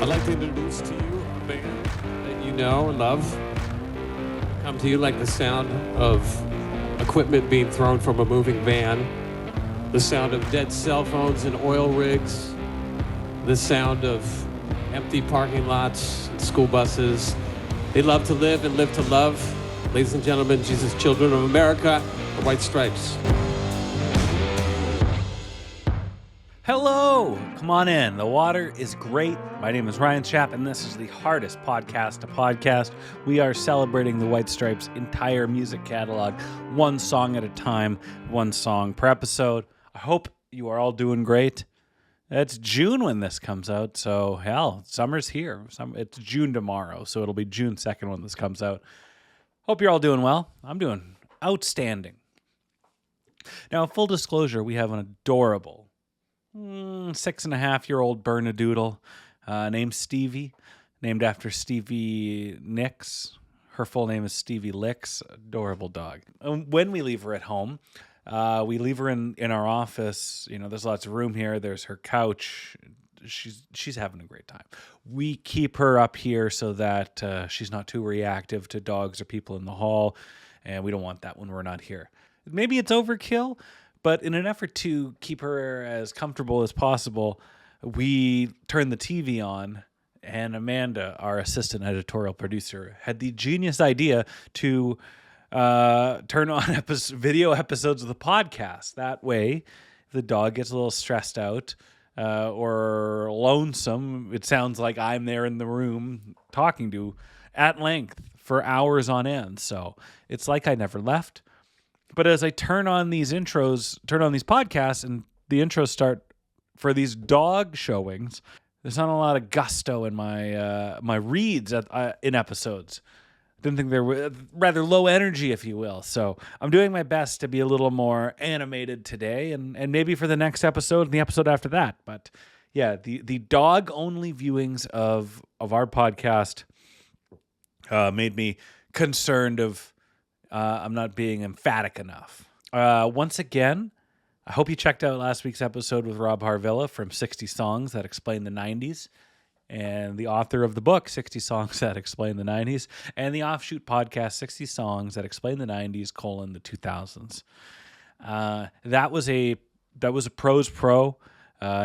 I'd like to introduce to you a band that you know and love. Come to you like the sound of equipment being thrown from a moving van, the sound of dead cell phones and oil rigs, the sound of empty parking lots and school buses. They love to live and live to love. Ladies and gentlemen, Jesus Children of America, the White Stripes. Hello! Come on in. The water is great. My name is Ryan Schapp, and this is the hardest podcast to podcast. We are celebrating the White Stripes' entire music catalog, one song at a time, one song per episode. I hope you are all doing great. It's June when this comes out, so hell, summer's here. It's June tomorrow, so it'll be June 2nd when this comes out. Hope you're all doing well. I'm doing outstanding. Now, full disclosure, we have an adorable 6.5-year-old Bernedoodle named Stevie, named after Stevie Nicks. Her full name is Stevie Licks. Adorable dog. When we leave her at home, we leave her in our office. You know, there's lots of room here. There's her couch. She's having a great time. We keep her up here so that she's not too reactive to dogs or people in the hall, and we don't want that when we're not here. Maybe it's overkill, but in an effort to keep her as comfortable as possible, we turn the TV on, and Amanda, our assistant editorial producer, had the genius idea to turn on video episodes of the podcast. That way, if the dog gets a little stressed out or lonesome, it sounds like I'm there in the room talking to at length for hours on end. So it's like I never left. But as I turn on these podcasts, and the intros start for these dog showings, there's not a lot of gusto in my reads in episodes. Didn't think they were rather low energy, if you will. So I'm doing my best to be a little more animated today, and maybe for the next episode and the episode after that. But yeah, the dog only viewings of our podcast made me concerned of I'm not being emphatic enough. Once again, I hope you checked out last week's episode with Rob Harvilla from 60 Songs That Explain the 90s, and the author of the book, 60 Songs That Explain the 90s, and the offshoot podcast, 60 Songs That Explain the 90s, the 2000s. That was a pro's pro.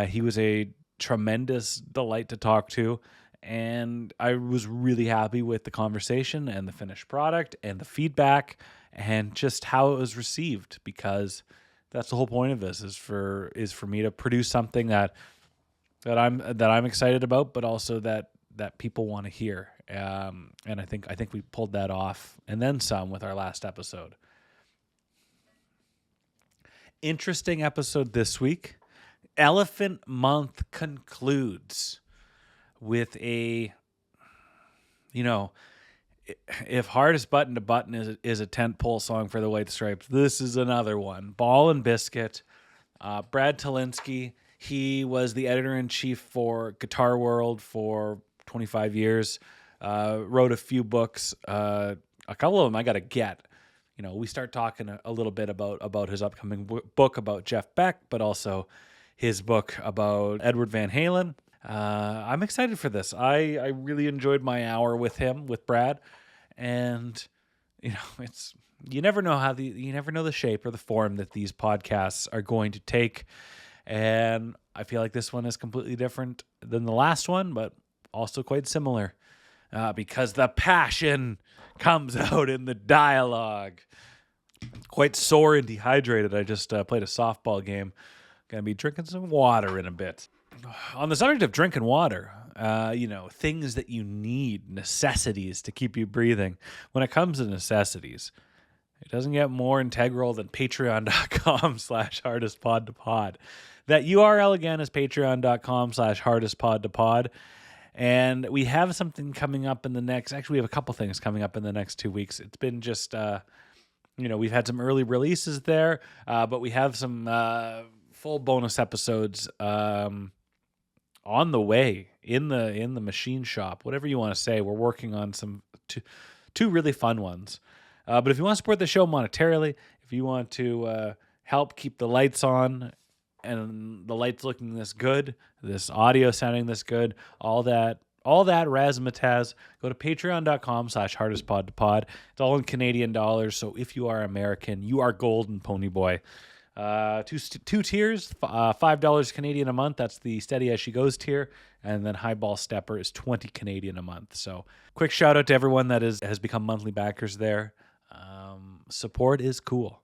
He was a tremendous delight to talk to. And I was really happy with the conversation and the finished product and the feedback and just how it was received, because that's the whole point of this is for me to produce something that I'm excited about, but also that people want to hear. And I think we pulled that off and then some with our last episode. Interesting episode this week. Elephant Month concludes with if Hardest Button to Button is a tentpole song for the White Stripes, this is another one. Ball and Biscuit. Brad Tolinski, he was the editor-in-chief for Guitar World for 25 years, wrote a few books. A couple of them I got to get. You know, we start talking a little bit about his upcoming book about Jeff Beck, but also his book about Eddie Van Halen. I'm excited for this. I really enjoyed my hour with Brad, and you never know the shape or the form that these podcasts are going to take, and I feel like this one is completely different than the last one, but also quite similar, because the passion comes out in the dialogue. Quite sore and dehydrated. I just played a softball game. Gonna be drinking some water in a bit. On the subject of drinking water, things that you need, necessities to keep you breathing. When it comes to necessities, it doesn't get more integral than patreon.com/hardestpodtopod. That URL again is patreon.com/hardestpodtopod. And we have something coming up we have a couple things coming up in the next 2 weeks. It's been just, we've had some early releases there, but we have some full bonus episodes on the way in the machine shop, whatever you want to say. We're working on two really fun ones. But if you want to support the show monetarily, if you want to help keep the lights on and the lights looking this good, this audio sounding this good, all that all that razzmatazz, go to patreon.com/hardestpodtopod. It's all in Canadian dollars. So if you are American, you are golden, pony boy. Two tiers, $5 Canadian a month. That's the Steady As She Goes tier. And then Highball Stepper is 20 Canadian a month. So quick shout out to everyone that has become monthly backers there. Support is cool.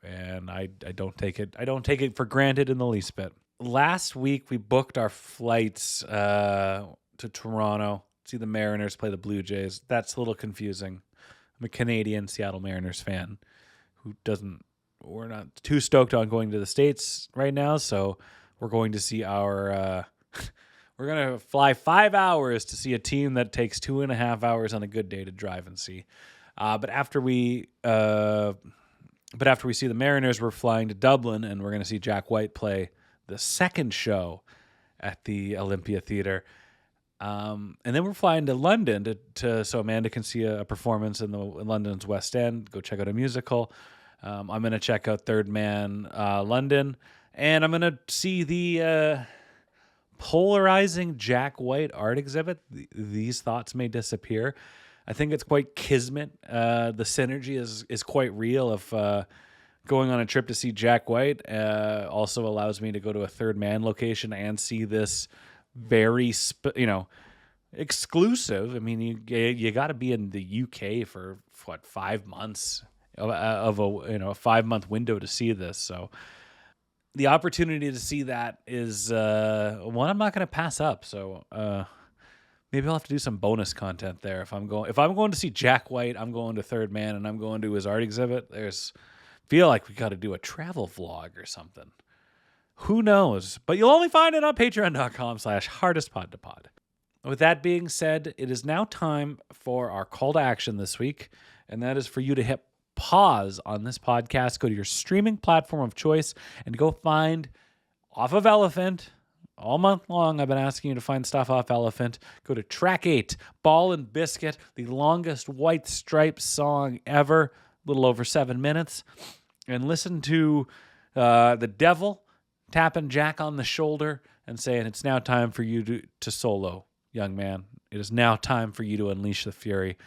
And I don't take it for granted in the least bit. Last week we booked our flights to Toronto, see the Mariners play the Blue Jays. That's a little confusing. I'm a Canadian Seattle Mariners fan we're not too stoked on going to the States right now, so we're going to see we're going to fly 5 hours to see a team that takes 2.5 hours on a good day to drive and see. But after we see the Mariners, we're flying to Dublin, and we're going to see Jack White play the second show at the Olympia Theatre. And then we're flying to London so Amanda can see a performance in London's West End, go check out a musical. I'm going to check out Third Man London, and I'm going to see the polarizing Jack White art exhibit, These Thoughts May Disappear. I think it's quite kismet. The synergy is quite real of going on a trip to see Jack White. Also allows me to go to a Third Man location and see this very, exclusive. I mean, you got to be in the UK for 5 months of a 5-month window to see this. So the opportunity to see that is one I'm not going to pass up. So maybe I'll have to do some bonus content there. If I'm going to see Jack White, I'm going to Third Man, and I'm going to his art exhibit. Feel like we got to do a travel vlog or something. Who knows? But you'll only find it on patreon.com/hardestpodtopod. With that being said, it is now time for our call to action this week, and that is for you to hit pause on this podcast, go to your streaming platform of choice, and go find Off of Elephant. All month long, I've been asking you to find stuff off Elephant. Go to track 8, Ball and Biscuit, the longest White Stripes song ever, a little over 7 minutes, and listen to the Devil tapping Jack on the shoulder and saying, "It's now time for you to solo, young man. It is now time for you to unleash the fury."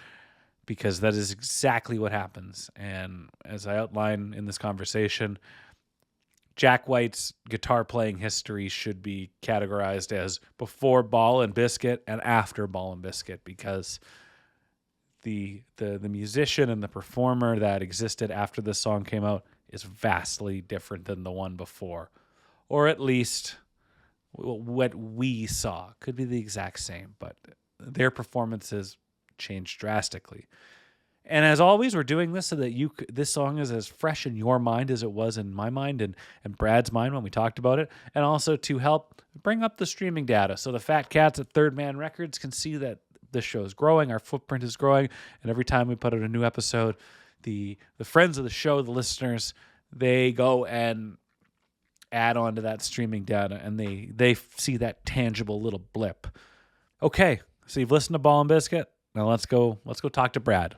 Because that is exactly what happens. And as I outline in this conversation, Jack White's guitar playing history should be categorized as before Ball and Biscuit and after Ball and Biscuit, because the musician and the performer that existed after this song came out is vastly different than the one before. Or at least what we saw. Could be the exact same, but their performances changed drastically. And as always, we're doing this so that this song is as fresh in your mind as it was in my mind and Brad's mind when we talked about it, and also to help bring up the streaming data so the fat cats at Third Man Records can see that this show is growing, our footprint is growing, and every time we put out a new episode, the friends of the show, the listeners, they go and add on to that streaming data, and they see that tangible little blip. Okay, so you've listened to Ball and Biscuit. Now let's go talk to Brad.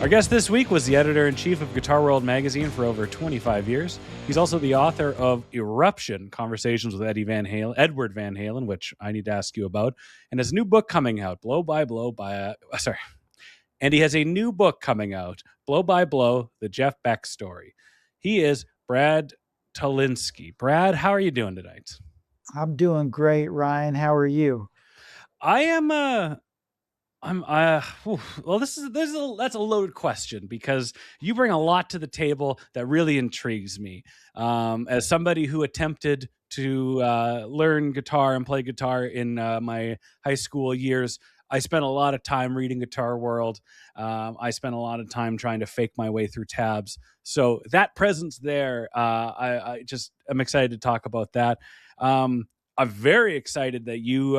Our guest this week was the editor-in-chief of Guitar World magazine for over 25 years. He's also the author of Eruption, Conversations with Edward Van Halen, which I need to ask you about, and his new book coming out, And he has a new book coming out, Blow by Blow, The Jeff Beck Story. He is Brad Tolinski. Brad, how are you doing tonight? I'm doing great, Ryan. How are you? I am. That's a loaded question because you bring a lot to the table that really intrigues me. As somebody who attempted to learn guitar and play guitar in my high school years, I spent a lot of time reading Guitar World. I spent a lot of time trying to fake my way through tabs. So that presence there, I'm excited to talk about that. I'm very excited that you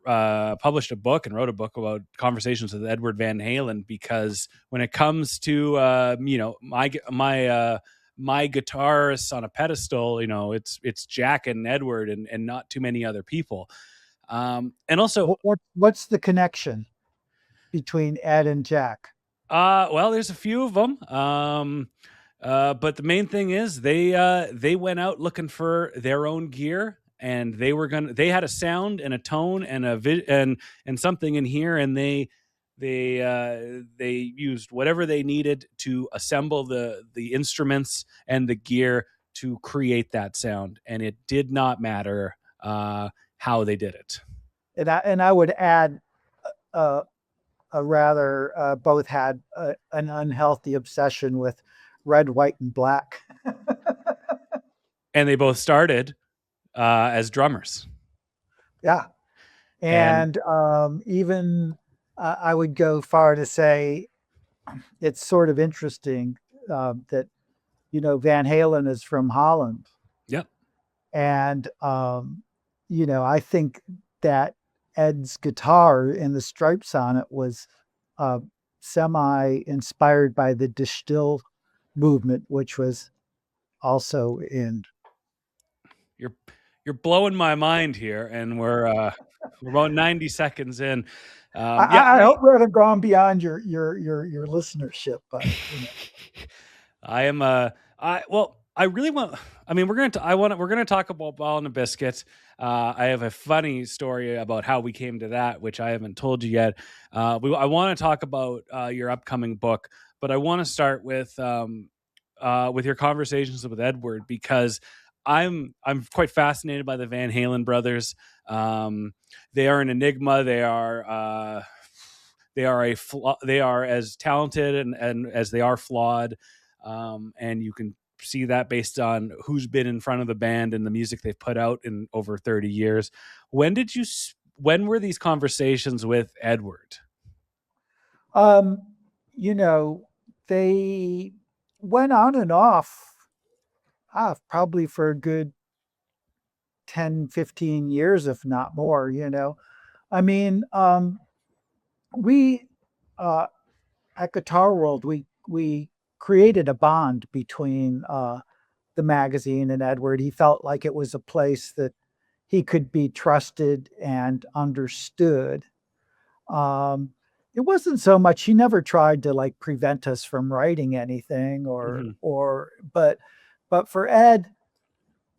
published a book and wrote a book about Conversations with Edward Van Halen, because when it comes to my guitarists on a pedestal, it's Jack and Edward and not too many other people. And also, what's the connection between Ed and Jack? Well, there's a few of them. But the main thing is they went out looking for their own gear, and they had a sound and a tone and and something in here, and they used whatever they needed to assemble the instruments and the gear to create that sound, and it did not matter how they did it. And I would add, uh, a rather both had an unhealthy obsession with red, white, and black. And they both started as drummers. Yeah, And and even I would go far to say it's sort of interesting that Van Halen is from Holland, yep. and I think that Ed's guitar in the Stripes on it was uh, semi inspired by the distill movement, which was also in. You're blowing my mind here, and we're about 90 seconds in. I hope we haven't gone beyond your listenership, but I am I really want. I mean, we're gonna talk about Ball and a Biscuit. I have a funny story about how we came to that, which I haven't told you yet. I want to talk about your upcoming book, but I want to start with your conversations with Edward, because I'm quite fascinated by the Van Halen brothers. They are an enigma. They are they are as talented and as they are flawed, and you can see that based on who's been in front of the band and the music they've put out in over 30 years. When were these conversations with Edward? um, they went on and off probably for a good 10, 15 years, if not more. I mean, we at Guitar World, we created a bond between the magazine and Edward. He felt like it was a place that he could be trusted and understood. Um, it wasn't so much, he never tried to like prevent us from writing anything but for Ed,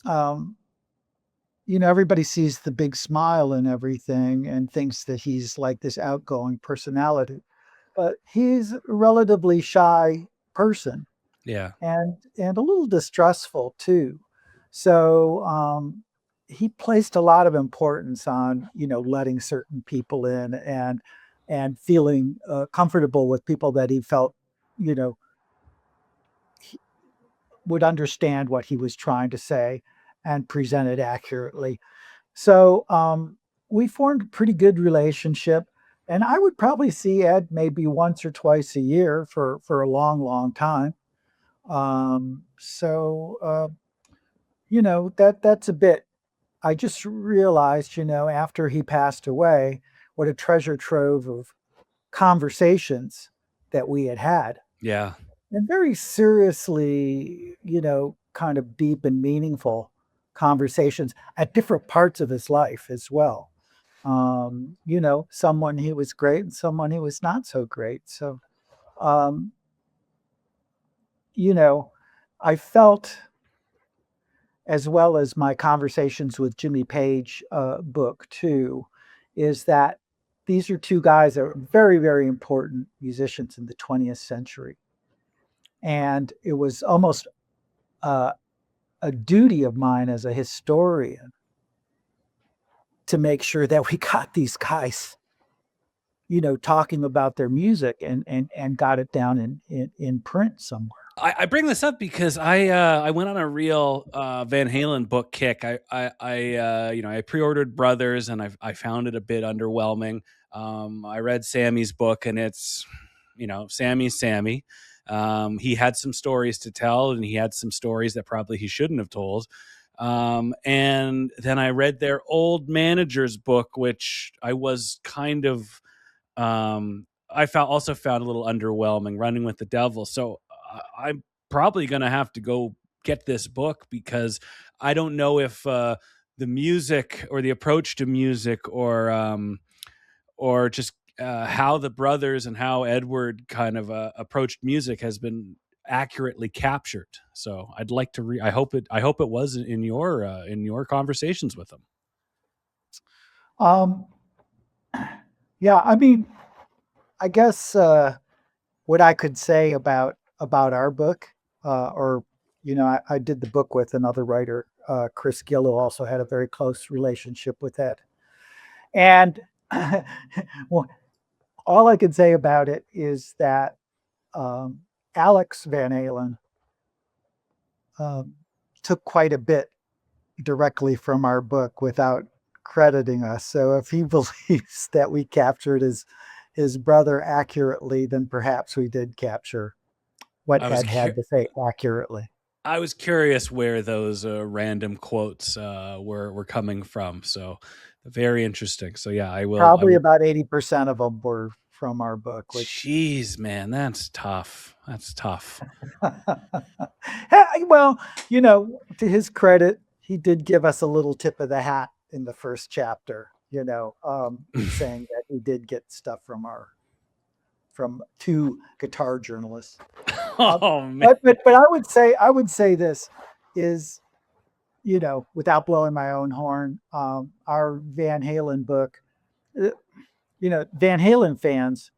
um, everybody sees the big smile and everything and thinks that he's like this outgoing personality, but he's a relatively shy person Yeah. and a little distrustful too. So he placed a lot of importance on letting certain people in and feeling comfortable with people that he felt you know he would understand what he was trying to say and present it accurately. So we formed a pretty good relationship, and I would probably see Ed maybe once or twice a year for a long, long time. That's a bit. I just realized, after he passed away, what a treasure trove of conversations that we had had, Yeah. and very seriously, kind of deep and meaningful conversations at different parts of his life as well. Someone he was great and someone he was not so great. So, um, you know, I felt, as well as my conversations with Jimmy Page book too, is that these are two guys that are very, very important musicians in the 20th century. And it was almost uh, a duty of mine as a historian to make sure that we got these guys, talking about their music and got it down in print somewhere. I bring this up because I went on a real Van Halen book kick. I pre-ordered Brothers, and I found it a bit underwhelming. I read Sammy's book, and it's Sammy's Sammy. He had some stories to tell, and he had some stories that probably he shouldn't have told. And then I read their old manager's book, which I was kind of also found a little underwhelming, Running with the Devil. So I'm probably going to have to go get this book, because I don't know if the music or the approach to music or just how the brothers and how Edward kind of approached music has been accurately captured. So I'd like to I hope it was in your conversations with him. Um, yeah, I mean, I guess what I could say about our book, or I did the book with another writer, Chris Gill, who also had a very close relationship with Ed. And well, all I can say about it is that Alex Van Halen um, took quite a bit directly from our book without crediting us. So if he believes that we captured his brother accurately, then perhaps we did capture what I was Ed had to say accurately. I was curious where those random quotes were coming from. So very interesting. So yeah, I Probably will. about 80% of them were from our book, which Jeez, man, that's tough. That's tough. well, to his credit, he did give us a little tip of the hat in the first chapter, saying that he did get stuff from two guitar journalists. Oh man. But I would say this is, without blowing my own horn, our Van Halen book, Van Halen fans,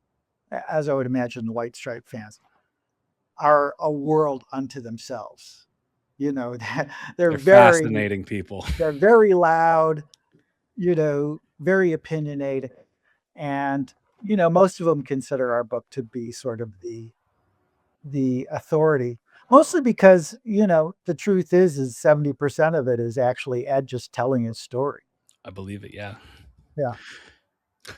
as I would imagine the White Stripe fans, are a world unto themselves. They're They're very fascinating people. they're very loud, very opinionated, and most of them consider our book to be sort of the authority. Mostly because the truth is 70% of it is actually Ed just telling his story. I believe it. Yeah. Yeah,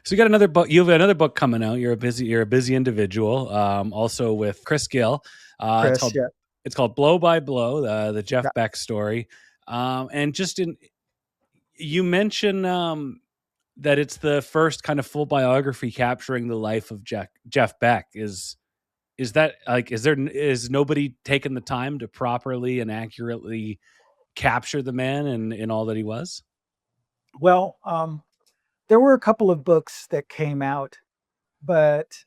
So you got another book. You have another book coming out. You're a busy individual. Also with Chris Gill. Chris. Yeah, It's called Blow by Blow, the Jeff yeah. Beck story. And you mentioned that it's the first kind of full biography capturing the life of Jeff Beck. Is that like is nobody taking the time to properly and accurately capture the man in all that he was? Well, there were a couple of books that came out, but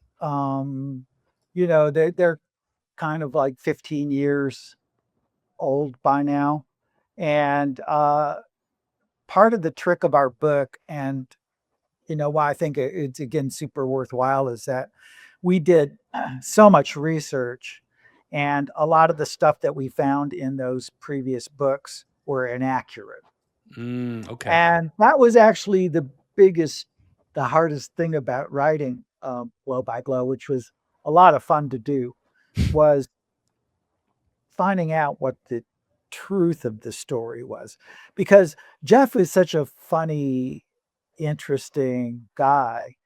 they're kind of like 15 years old by now, and part of the trick of our book, and why I think it's again super worthwhile, is that we did so much research, and a lot of the stuff that we found in those previous books were inaccurate. Okay. And that was actually the hardest thing about writing Glow by Glow, which was a lot of fun to do, was finding out what the truth of the story was. Because Jeff is such a funny, interesting guy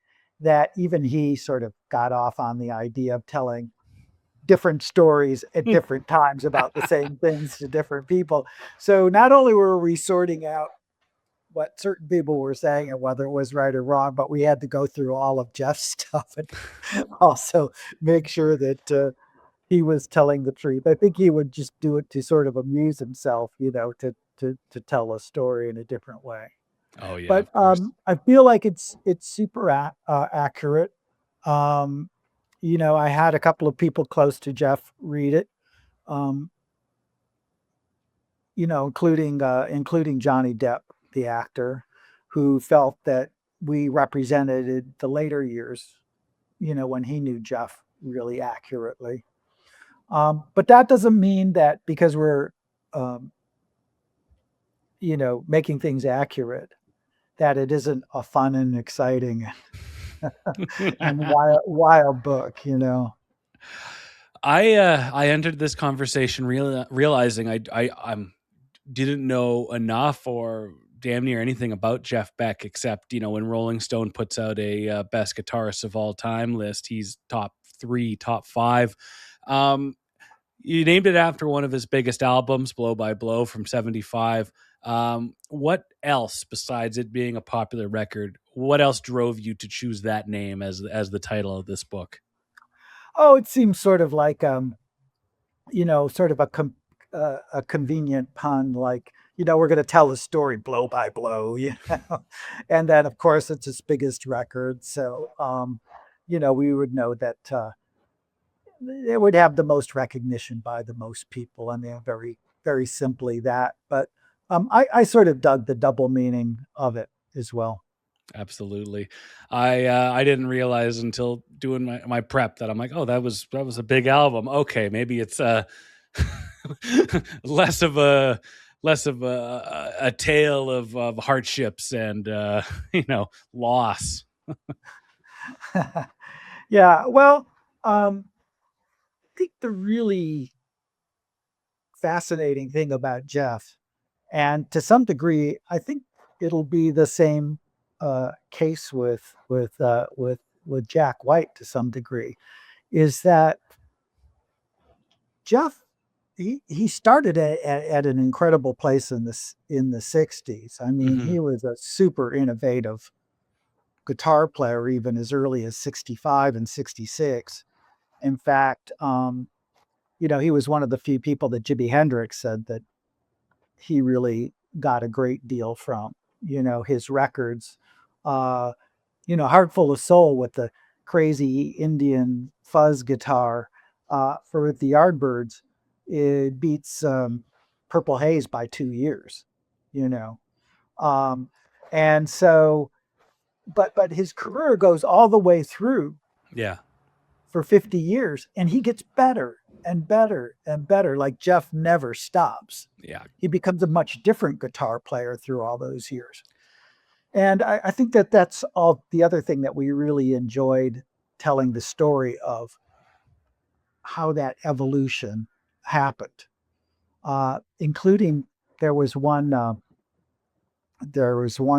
that even he sort of got off on the idea of telling different stories at different times about the same things to different people. So not only were we sorting out what certain people were saying and whether it was right or wrong, but we had to go through all of Jeff's stuff and also make sure that he was telling the truth. I think he would just do it to sort of amuse himself, to tell a story in a different way. Oh yeah, But of course. I feel like it's super accurate. Um, I had a couple of people close to Jeff read it, um, including Johnny Depp, the actor, who felt that we represented the later years, when he knew Jeff really accurately. But that doesn't mean that because we're, um, making things accurate, that it isn't a fun and exciting and wild book. I entered this conversation realizing I'm didn't know enough or damn near anything about Jeff Beck except when Rolling Stone puts out a best guitarist of all time list, he's top 3, top 5. You named it after one of his biggest albums, Blow by Blow from '75. What else, besides it being a popular record, what else drove you to choose that name as the title of this book? Oh, it seems sort of like sort of a convenient pun, like we're going to tell the story blow by blow, and then of course it's his biggest record, so we would know that it would have the most recognition by the most people. I mean, very, very simply that. But I sort of dug the double meaning of it as well. Absolutely. I didn't realize until doing my prep that I'm like, oh, that was a big album. Okay, maybe it's less of a a tale of hardships and loss. Yeah. Well, I think the really fascinating thing about Jeff, and to some degree, I think it'll be the same case with Jack White to some degree, is that Jeff he started at an incredible place in the 60s. I mean, Hmm. he was a super innovative guitar player even as early as 65 and 66. In fact, he was one of the few people that Jimi Hendrix said that he really got a great deal from. His records, uh, Heart Full of Soul with the crazy Indian fuzz guitar for the Yardbirds, it beats Purple Haze by 2 years, you know. Um, and so, but his career goes all the way through Yeah. for 50 years and he gets better and better and better. Like Jeff never stops. Yeah. He becomes a much different guitar player through all those years. And I think that that's all the other thing that we really enjoyed telling the story of how that evolution happened, including there was one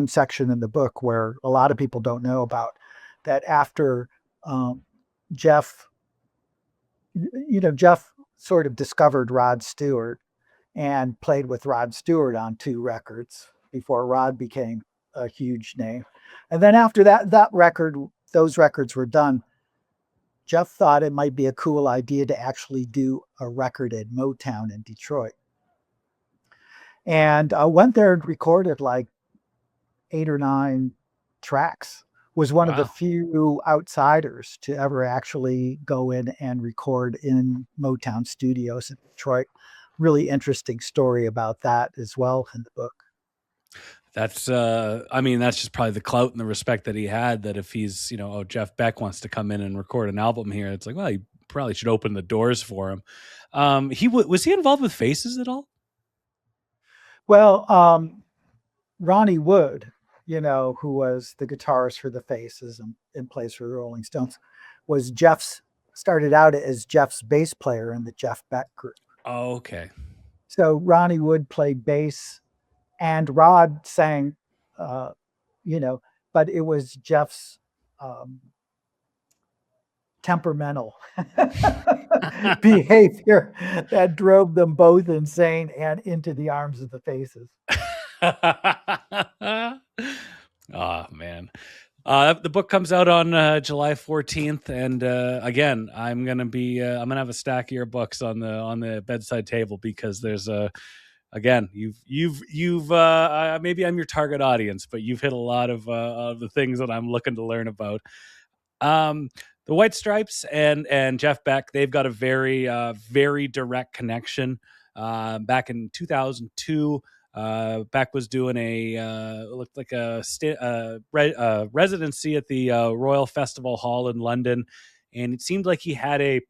section in the book where a lot of people don't know about that after um, Jeff, Jeff sort of discovered Rod Stewart and played with Rod Stewart on 2 records before Rod became a huge name. And then after those records were done, Jeff thought it might be a cool idea to actually do a record at Motown in Detroit. And I went there and recorded like 8 or 9 tracks. Was one of the Wow. few outsiders to ever actually go in and record in Motown studios in Detroit. Really interesting story about that as well in the book. That's just probably the clout and the respect that he had, that if he's, oh, Jeff Beck wants to come in and record an album here, it's like, well, you probably should open the doors for him. Was he involved with Faces at all? Well, Ronnie Wood, who was the guitarist for the Faces and plays for the Rolling Stones, started out as Jeff's bass player in the Jeff Beck group. Oh, okay. So Ronnie Wood played bass and Rod sang, uh, but it was Jeff's temperamental behavior that drove them both insane and into the arms of the Faces. Oh man. The book comes out on July 14th, and again, I'm gonna have a stack of your books on the bedside table, because there's again, you've maybe I'm your target audience, but you've hit a lot of the things that I'm looking to learn about. Um, the White Stripes and Jeff Beck, they've got a very direct connection. Back in 2002, Beck was doing looked like a residency at the Royal Festival Hall in London, and it seemed like he had a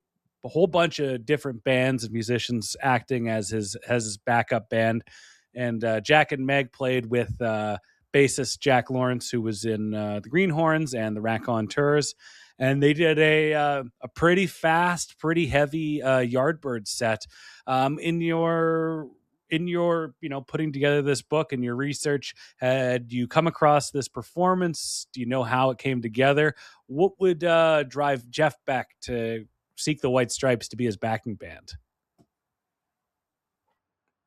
whole bunch of different bands and musicians acting as his backup band. And Jack and Meg played with bassist Jack Lawrence, who was in the Greenhorns and the Raconteurs, and they did a pretty fast, pretty heavy Yardbird set. In your putting together this book and your research, had you come across this performance? Do you know how it came together? What would drive Jeff Beck to seek the White Stripes to be his backing band?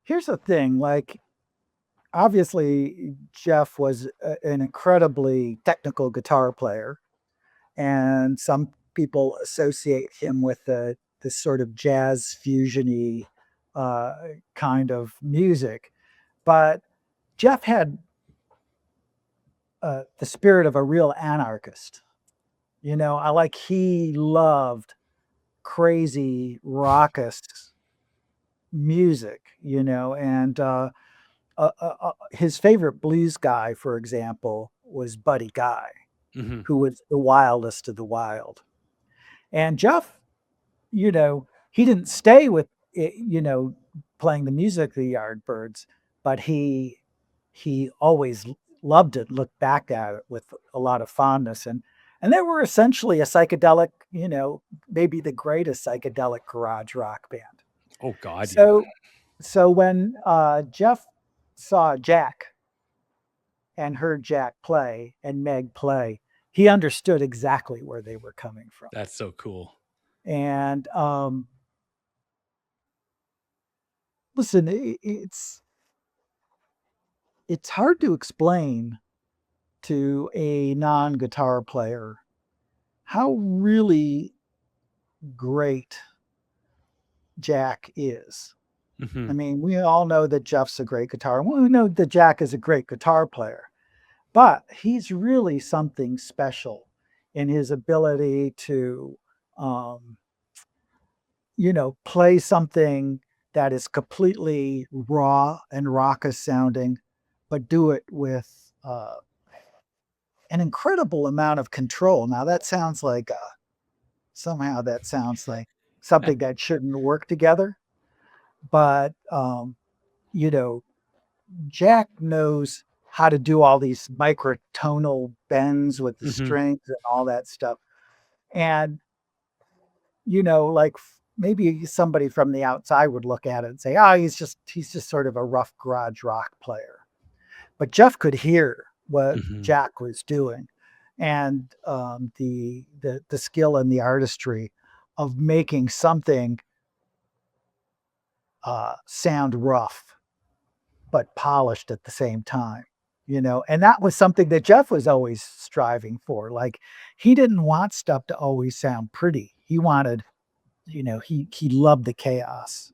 Here's the thing, like obviously Jeff was an incredibly technical guitar player, and some people associate him with this sort of jazz fusiony uh, kind of music. But Jeff had the spirit of a real anarchist. He loved crazy, raucous music, and his favorite blues guy, for example, was Buddy Guy, Hmm. who was the wildest of the wild. And Jeff, he didn't stay with it, playing the music of the Yardbirds, but he always loved it, looked back at it with a lot of fondness. And they were essentially a psychedelic, maybe the greatest psychedelic garage rock band. Oh God, yeah. So when Jeff saw Jack and heard Jack play and Meg play, he understood exactly where they were coming from. That's so cool. And listen, it's hard to explain to a non-guitar player how really great Jack is. Hmm. I mean, we all know that Jeff's a great guitar. We know that Jack is a great guitar player, but he's really something special in his ability to, um, play something that is completely raw and raucous sounding, but do it with an incredible amount of control. Now that sounds like somehow that sounds like something that shouldn't work together, but you know, Jack knows how to do all these microtonal bends with the Hmm. strings and all that stuff. And, like maybe somebody from the outside would look at it and say, oh, he's just sort of a rough garage rock player. But Jeff could hear what Hmm. Jack was doing, and the skill and the artistry of making something sound rough but polished at the same time. And that was something that Jeff was always striving for. Like, he didn't want stuff to always sound pretty. He wanted, he loved the chaos.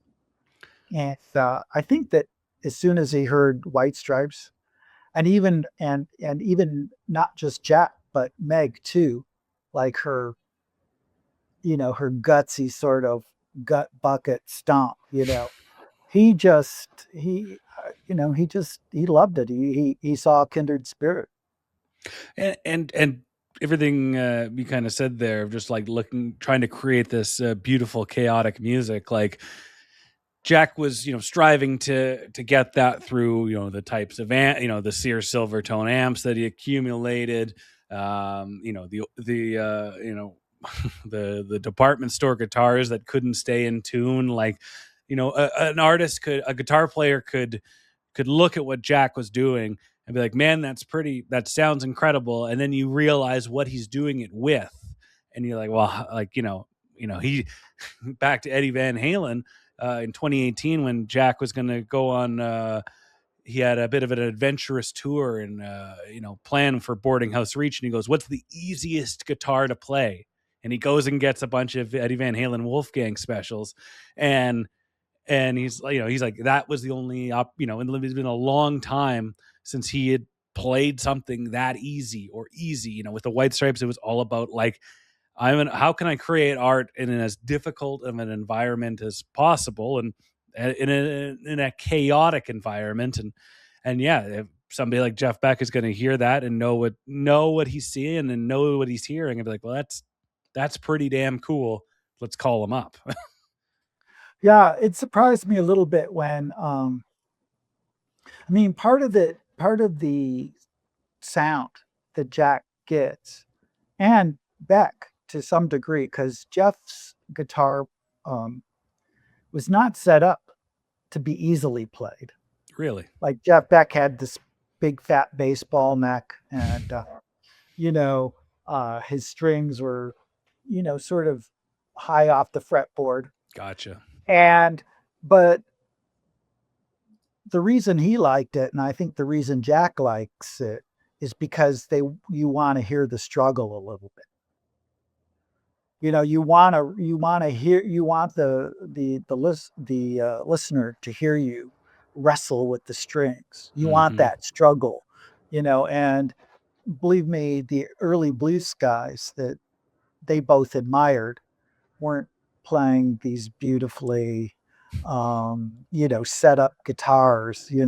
And I think that as soon as he heard White Stripes, and even not just Jack, but Meg too, like her gutsy sort of gut bucket stomp, he just he loved it. He saw a kindred spirit. And everything you kind of said there, of just like looking, trying to create this beautiful, chaotic music. Like Jack was, striving to get that through, the types of the Sears Silvertone amps that he accumulated. The department store guitars that couldn't stay in tune. Like, a guitar player could look at what Jack was doing and be like, man, that's pretty, that sounds incredible. And then you realize what he's doing it with. And you're like, well, like, he back to Eddie Van Halen in 2018 when Jack was going to go on, he had a bit of an adventurous tour and, plan for Boarding House Reach. And he goes, what's the easiest guitar to play? And he goes and gets a bunch of Eddie Van Halen Wolfgang specials. And he's like, he's like, that was the only and it's been a long time since he had played something that easy. With the White Stripes, it was all about like, how can I create art in as difficult of an environment as possible, and in a chaotic environment. And yeah, if somebody like Jeff Beck is going to hear that and know what he's seeing and know what he's hearing, and be like, well, that's pretty damn cool. Let's call him up. Yeah, it surprised me a little bit when I mean, part of the sound that Jack gets, and Beck to some degree, because Jeff's guitar um, was not set up to be easily played. Really. Like, Jeff Beck had this big fat baseball neck, and his strings were, sort of high off the fretboard, Gotcha. and but the reason he liked it, and I think the reason Jack likes it, is because you want to hear the struggle a little bit. You want the listener to hear you wrestle with the strings. You want Hmm. that struggle, and believe me, the early blues guys that they both admired weren't playing these beautifully, set up guitars, you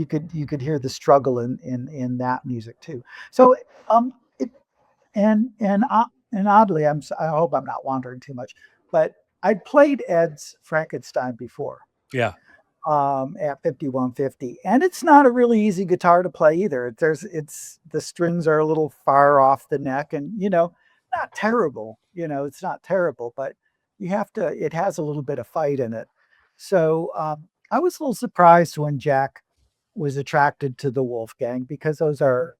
could hear the struggle in that music too. So it and oddly, I hope I'm not wandering too much, but I'd played Ed's Frankenstein before Yeah. at 5150, and it's not a really easy guitar to play either. It's the strings are a little far off the neck, and not terrible. It's not terrible, but you have to. It has a little bit of fight in it. So I was a little surprised when Jack was attracted to the Wolfgang because those are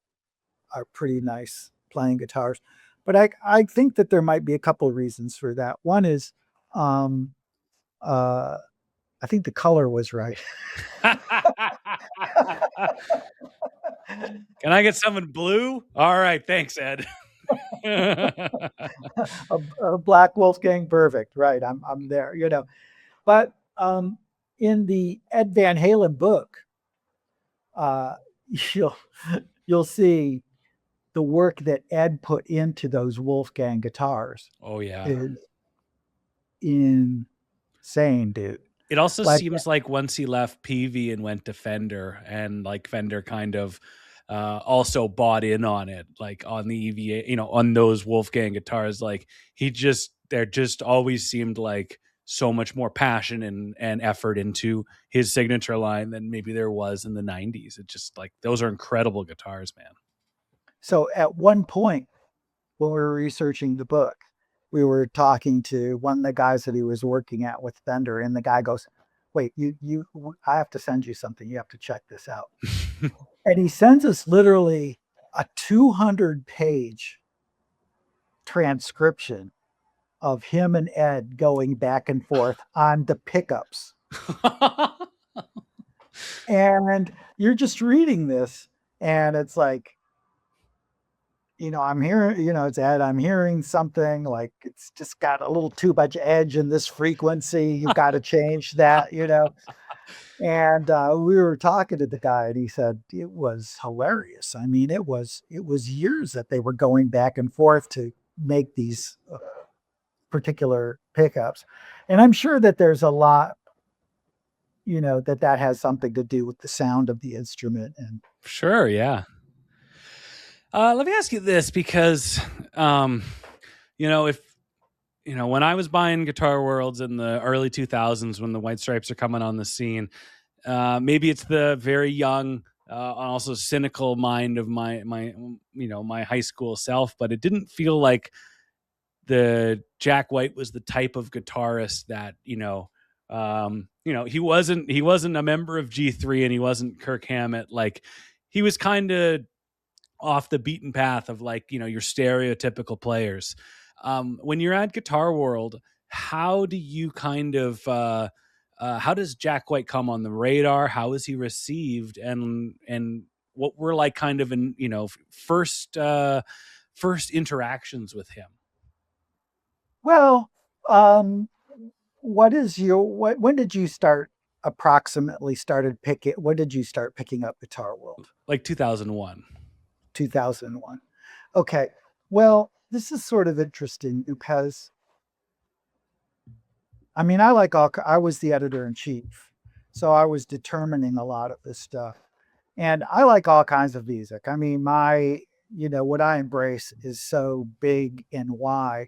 pretty nice playing guitars. But I think that there might be a couple of reasons for that. One is um, uh, I think the color was right. Can I get some in blue? All right, thanks, Ed. a black Wolfgang, perfect. Right, I'm there. But in the Ed Van Halen book, uh, you'll you'll see the work that Ed put into those Wolfgang guitars Oh yeah. is insane, dude. It also Like, seems like once he left Peavey and went to Fender, and like Fender kind of also bought in on it, like on the EVA, on those Wolfgang guitars. Like there just always seemed like so much more passion and effort into his signature line than maybe there was in the 90s. It just like, those are incredible guitars, man. so at one point when we were researching the book, we were talking to one of the guys that he was working at with Fender, and the guy goes, "Wait, I have to send you something. You have to check this out." And he sends us literally a 200-page transcription of him and Ed going back and forth on the pickups. And you're just reading this, and it's like, I'm hearing, it's Ed, I'm hearing something like it's just got a little too much edge in this frequency. You've got to change that. And we were talking to the guy, and he said it was hilarious. I mean, it was years that they were going back and forth to make these particular pickups. And I'm sure that there's a lot, that has something to do with the sound of the instrument. And Sure, yeah. Let me ask you this, because, if when I was buying Guitar Worlds in the early 2000s, when the White Stripes are coming on the scene, maybe it's the very young, also cynical mind of my high school self, but it didn't feel like the Jack White was the type of guitarist that, he wasn't a member of G3, and he wasn't Kirk Hammett. Like, he was kind of off the beaten path of, like, your stereotypical players. When you're at Guitar World, how do you kind of how does Jack White come on the radar? How is he received, and what were like kind of first interactions with him? well, when did you when did you start picking up Guitar World? Like 2001. 2001. Okay. Well, this is sort of interesting because I mean, I was the editor in chief, so I was determining a lot of this stuff. And I like all kinds of music. I mean, what I embrace is so big and wide.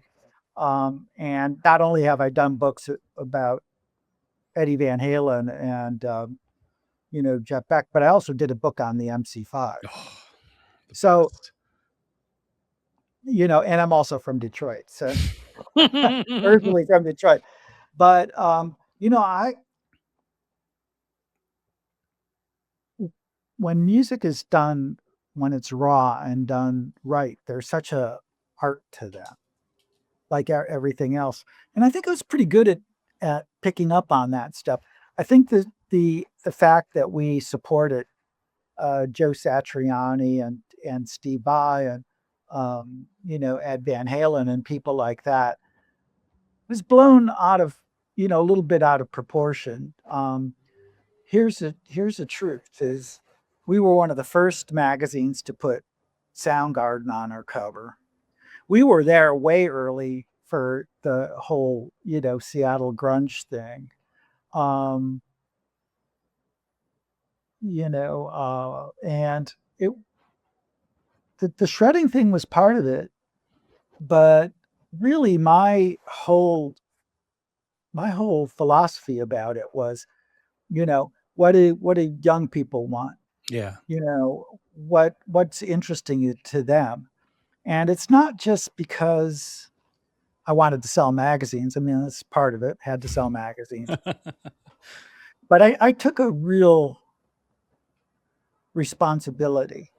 And not only have I done books about Eddie Van Halen and, Jeff Beck, but I also did a book on the MC5. Oh, So, and I'm also from Detroit. So originally from Detroit. But, when music is done, when it's raw and done right, there's such a art to that, like everything else. And I think I was pretty good at picking up on that stuff. I think the fact that we supported Joe Satriani and Steve Vai and Ed Van Halen and people like that was blown out of a little bit out of proportion. Here's the truth: is we were one of the first magazines to put Soundgarden on our cover. We were there way early for the whole, Seattle grunge thing. Um, and it the shredding thing was part of it, but really my whole philosophy about it was, what do young people want? Yeah. What's interesting to them? And it's not just because I wanted to sell magazines. I mean, that's part of it, had to sell magazines. But I took a real responsibility.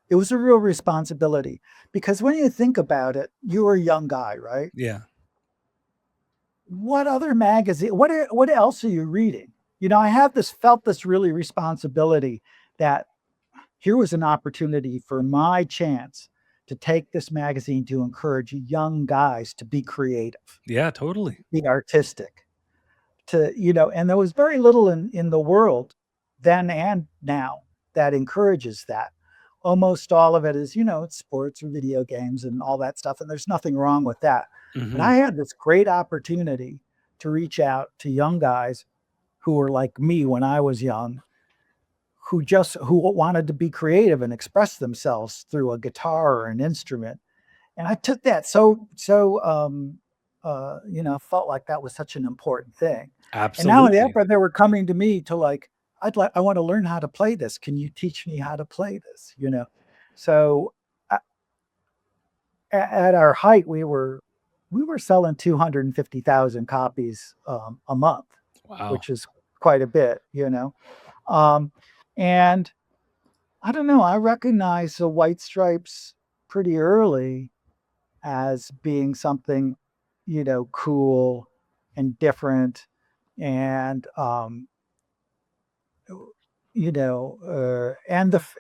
It was a real responsibility because when you think about it, you were a young guy, right? Yeah. What other magazine? What else are you reading? I felt this really responsibility that here was an opportunity for my chance to take this magazine to encourage young guys to be creative, Yeah, totally. be artistic, and there was very little in the world then and now that encourages that. Almost all of it is, it's sports or video games and all that stuff. And there's nothing wrong with that. But Hmm. I had this great opportunity to reach out to young guys who were like me when I was young, who wanted to be creative and express themselves through a guitar or an instrument. And I took that felt like that was such an important thing. And now Absolutely. they were coming to me to like, I want to learn how to play this. Can you teach me how to play this? So at our height, we were selling 250,000 copies a month, Wow. which is quite a bit, Um, and I don't know, I recognize the White Stripes pretty early as being something, cool and different. And,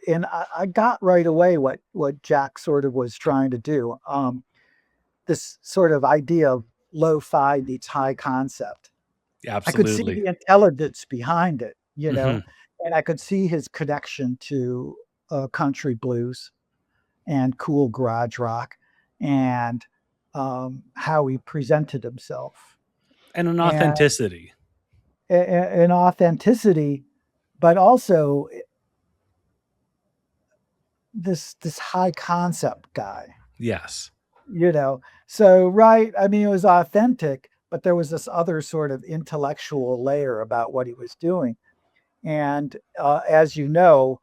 and I got right away what Jack sort of was trying to do. This sort of idea of lo-fi meets high concept. I could see Absolutely. the intelligence behind it, Hmm. and I could see his connection to country blues and cool garage rock and how he presented himself And an and authenticity. an authenticity, but also this high concept guy, Yes. you know. So right, I mean, it was authentic, but there was this other sort of intellectual layer about what he was doing. And as you know,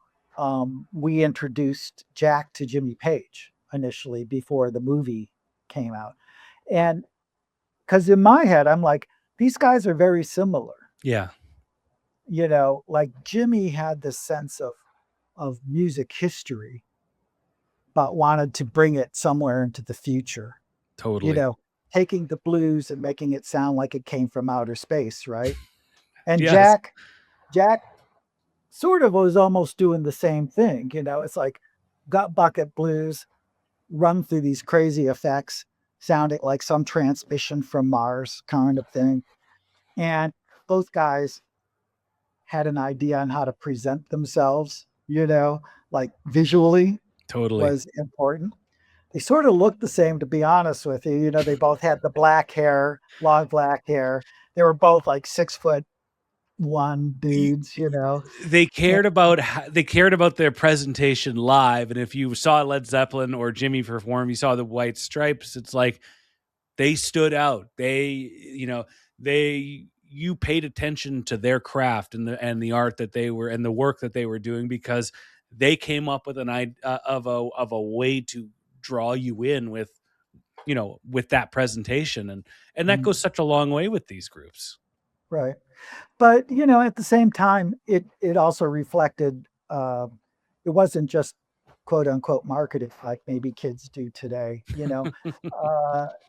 we introduced Jack to Jimmy Page initially before the movie came out. And because in my head, I'm like, these guys are very similar. Yeah. Like Jimmy had this sense of music history, but wanted to bring it somewhere into the future, you Totally. know, taking the blues and making it sound like it came from outer space, right? And Yes. Jack sort of was almost doing the same thing. It's like gut bucket blues, run through these crazy effects, sounding like some transmission from Mars kind of thing. And both guys had an idea on how to present themselves, like visually Totally. was important. They sort of looked the same, to be honest with you. They both had the black hair, long black hair. They were both like 6'1" dudes. They cared about their presentation live, and if you saw Led Zeppelin or Jimmy perform, you saw the White Stripes. It's like they stood out. You paid attention to their craft and the art that they were and the work that they were doing because they came up with an idea of a way to draw you in with that presentation, and that Mm, goes such a long way with these groups. right. But at the same time, it also reflected. It wasn't just quote unquote marketed like maybe kids do today.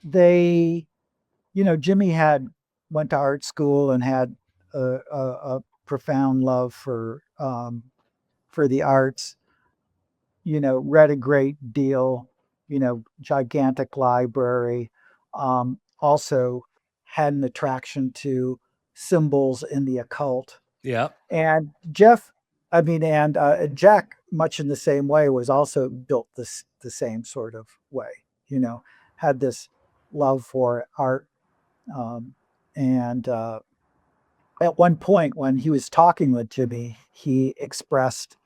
They, Jimmy had went to art school and had a profound love for the arts. Read a great deal. Gigantic library. Also had an attraction to symbols in the occult. Yeah, And Jack, much in the same way, was also built the same sort of way. Had this. love for art. And at one point, when he was talking with Jimmy, he expressed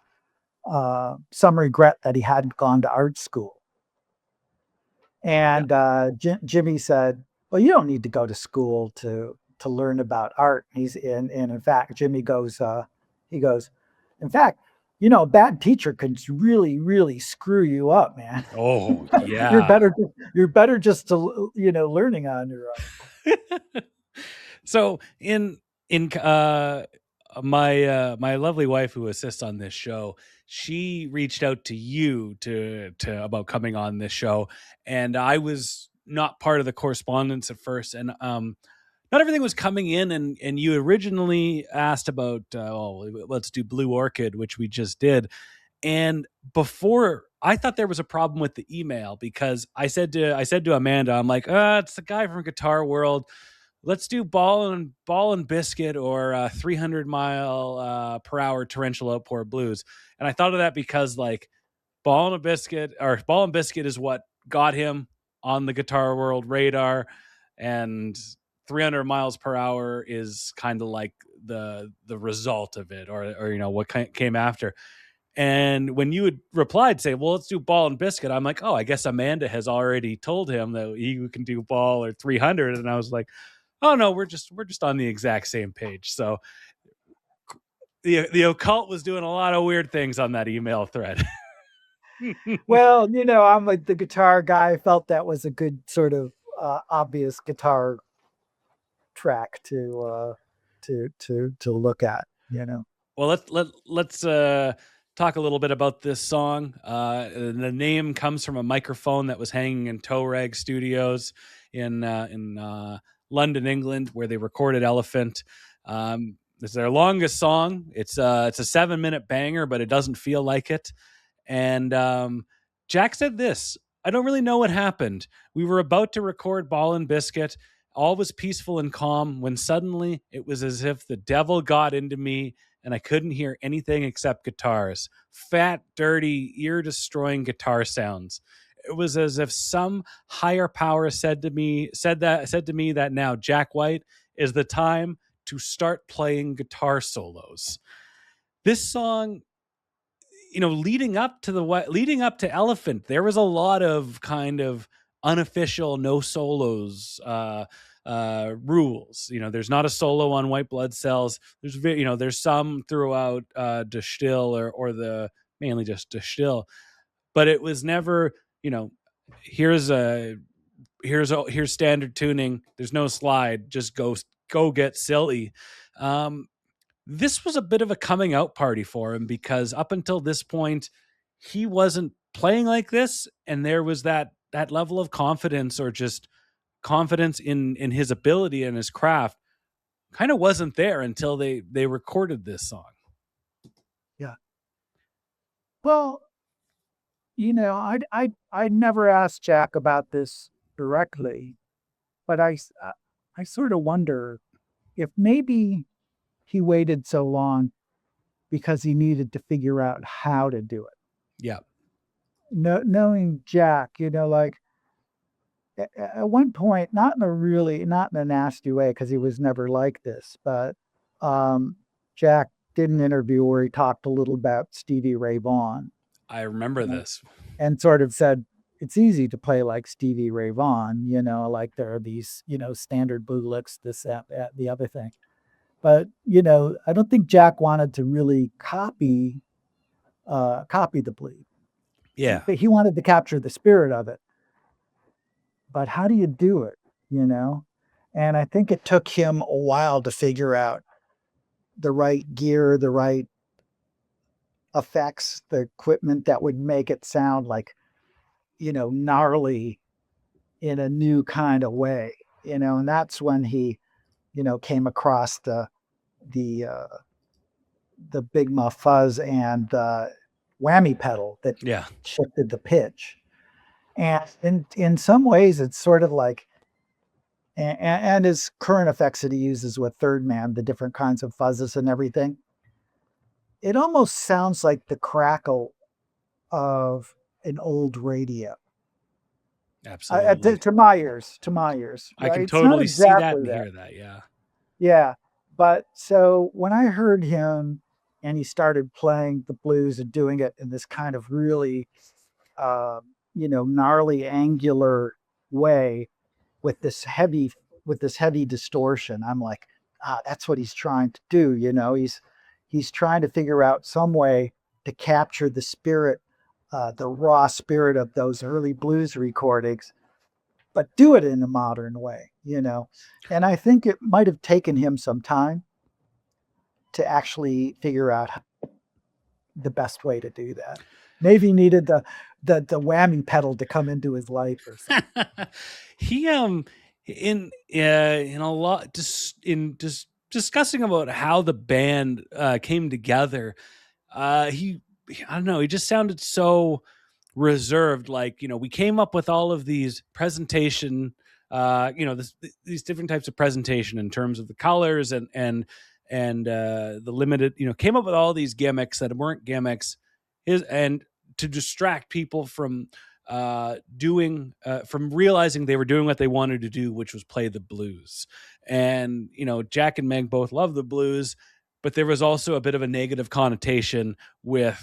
some regret that he hadn't gone to art school. Yeah. And Jimmy said, "Well, you don't need to go to school to learn about art." In fact, Jimmy goes, he goes, "In fact, a bad teacher can really, really screw you up, man. Oh, you're yeah. better, you're better just to learning on your own." So in my lovely wife who assists on this show, she reached out to you to about coming on this show, and I was not part of the correspondence at first, and not everything was coming in, and you originally asked about let's do Blue Orchid, which we just did. And before, I thought there was a problem with the email, because I said to Amanda, I'm like, it's the guy from Guitar World. Let's do ball and biscuit, or 300 mile per hour torrential outpour blues. And I thought of that because, like, ball and biscuit is what got him on the Guitar World radar, and 300 miles per hour is kind of like the result of it, or what came after. And when you had replied, say, well, let's do ball and biscuit, I'm like, oh, I guess Amanda has already told him that he can do ball or 300. And I was like, oh no, we're just on the exact same page. So the occult was doing a lot of weird things on that email thread. Well, I'm like the guitar guy. I felt that was a good sort of obvious guitar track to look at. Well, let's talk a little bit about this song. The name comes from a microphone that was hanging in Toe Rag Studios in London, England, where they recorded Elephant. It's their longest song. It's a 7-minute banger, but it doesn't feel like it. And Jack said this: I don't really know what happened. We were about to record Ball and Biscuit. All was peaceful and calm when suddenly it was as if the devil got into me and I couldn't hear anything except guitars. Fat, dirty, ear-destroying guitar sounds. It was as if some higher power said to me that now, Jack White, is the time to start playing guitar solos. This song, leading up to Elephant, there was a lot of kind of unofficial no solos rules. There's not a solo on White Blood Cells. There's some throughout Distill, or the mainly just Distill, but it was never, here's standard tuning. There's no slide. Just go get silly. This was a bit of a coming out party for him, because up until this point, he wasn't playing like this, and there was that level of confidence, or just confidence in his ability and his craft, kind of wasn't there until they recorded this song. Yeah. Well, I never asked Jack about this directly, but I sort of wonder if maybe he waited so long because he needed to figure out how to do it. Yeah. Knowing Jack, like at one point, not in a nasty way, because he was never like this, but Jack did an interview where he talked a little about Stevie Ray Vaughan. I remember this. And sort of said, it's easy to play like Stevie Ray Vaughan, like there are these, standard blue licks, this, that, the other thing. But, I don't think Jack wanted to really copy the bleed. Yeah. He wanted to capture the spirit of it. But how do you do it, And I think it took him a while to figure out the right gear, the right effects, the equipment that would make it sound like, gnarly in a new kind of way, and that's when he, came across the Big Muff Fuzz and the whammy pedal that shifted the pitch. And in some ways, it's sort of like, and his current effects that he uses with Third Man, the different kinds of fuzzes and everything, it almost sounds like the crackle of an old radio. Absolutely. To my ears, I right? can It's not totally see that exactly and that. hear that. Yeah. Yeah. But so when I heard him and he started playing the blues and doing it in this kind of really, uh, gnarly, angular way with this heavy, distortion, I'm like, that's what he's trying to do. He's trying to figure out some way to capture the spirit, the raw spirit of those early blues recordings, but do it in a modern way. And I think it might have taken him some time to actually figure out the best way to do that. Maybe he needed the whammy pedal to come into his life or something. He in a lot just discussing about how the band came together. He I don't know, he just sounded so reserved. Like, we came up with all of these presentation, these different types of presentation in terms of the colors and the limited, came up with all these gimmicks that weren't gimmicks, and to distract people from doing from realizing they were doing what they wanted to do, which was play the blues. And Jack and Meg both love the blues, but there was also a bit of a negative connotation with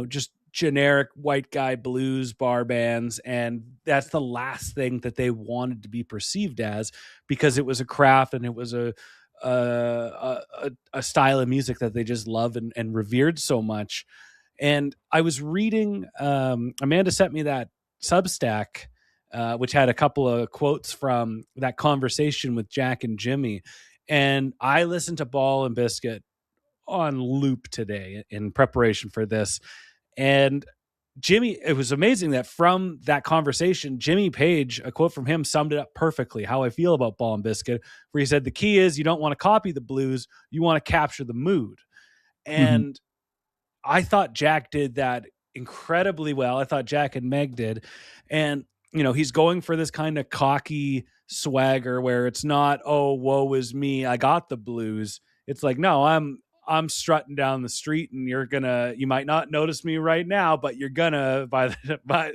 just generic white guy blues bar bands, and that's the last thing that they wanted to be perceived as, because it was a craft and it was a style of music that they just love and revered so much. And I was reading, Amanda sent me that Substack, which had a couple of quotes from that conversation with Jack and Jimmy. And I listened to Ball and Biscuit on loop today in preparation for this. And Jimmy, it was amazing that from that conversation, Jimmy Page, a quote from him summed it up perfectly, how I feel about Ball and Biscuit, where he said, the key is you don't want to copy the blues, you want to capture the mood. Mhm. And I thought Jack did that incredibly well. I thought Jack and Meg did. And, he's going for this kind of cocky swagger where it's not, oh, woe is me, I got the blues. It's like, no, I'm strutting down the street, and you might not notice me right now, but you're gonna by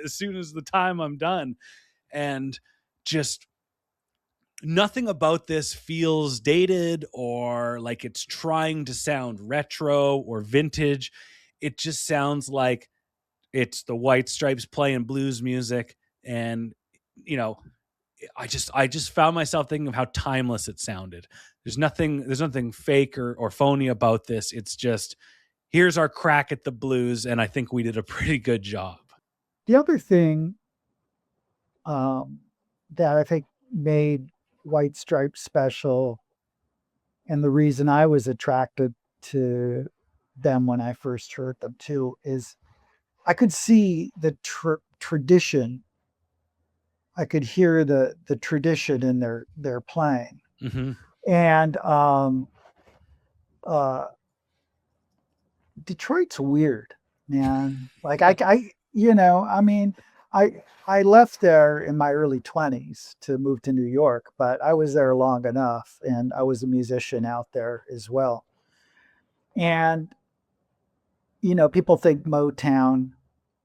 as soon as the time I'm done. And just nothing about this feels dated or like it's trying to sound retro or vintage. It just sounds like it's the White Stripes playing blues music. And you know I just found myself thinking of how timeless it sounded. There's nothing fake or phony about this. It's just, here's our crack at the blues, and I think we did a pretty good job. The other thing um, that I think made White Stripes special, and the reason I was attracted to them when I first heard them too, is I could see the tradition. I could hear the tradition in their playing, Mm-hmm. and uh, Detroit's weird, man. Like I mean, I left there in my early 20s to move to New York, but I was there long enough, and I was a musician out there as well. And people think Motown,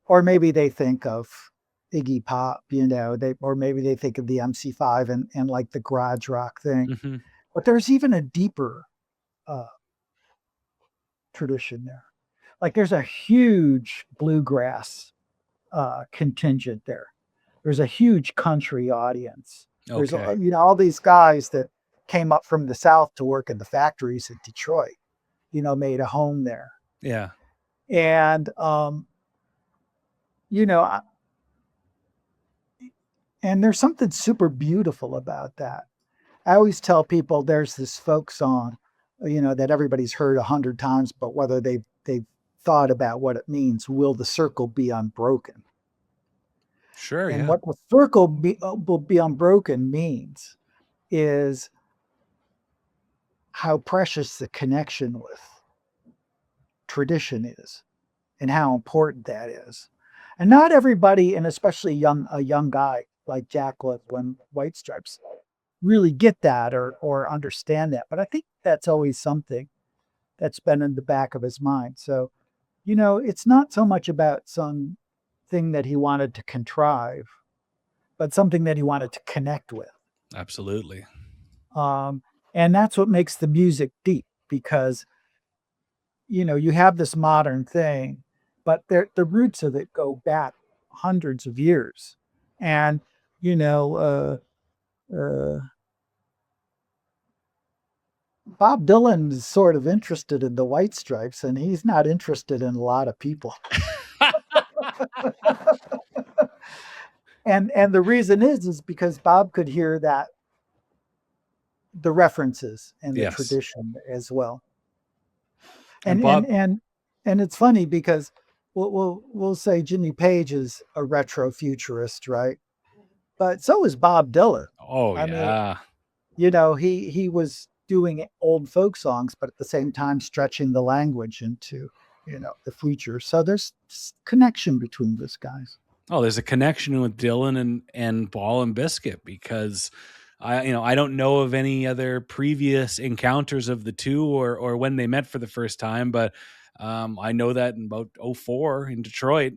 or maybe they think of Iggy Pop, or maybe they think of the MC5 and like the garage rock thing. Mm-hmm. But there's even a deeper uh, tradition there. Like there's a huge bluegrass contingent there. There's a huge country audience. There's Okay. all these guys that came up from the South to work in the factories in Detroit. Made a home there, Yeah. and you know, I- and there's something super beautiful about that. I always tell people there's this folk song, that everybody's heard 100 times, but whether they've thought about what it means. Will the circle be unbroken? Sure. And Yeah. what the circle will be unbroken means is how precious the connection with tradition is, and how important that is. And not everybody, and especially a young guy like Jack was when White Stripes, really get that or understand that. But I think that's always something that's been in the back of his mind. So, it's not so much about some thing that he wanted to contrive. but something that he wanted to connect with. Absolutely. And that's what makes the music deep, because, you have this modern thing, but the roots of it go back hundreds of years. And, you know, Bob Dylan is sort of interested in the White Stripes, and he's not interested in a lot of people. And the reason is because Bob could hear the references and the Yes. tradition as well. And And Bob- and it's funny because we'll say Jimmy Page is a retro futurist, right? But so is Bob Dylan. Oh, I yeah. mean, he was doing old folk songs, but at the same time stretching the language into, the future. So there's connection between these guys. Oh, there's a connection with Dylan and Ball and Biscuit, because I don't know of any other previous encounters of the two or when they met for the first time, but I know that in about 2004 in Detroit,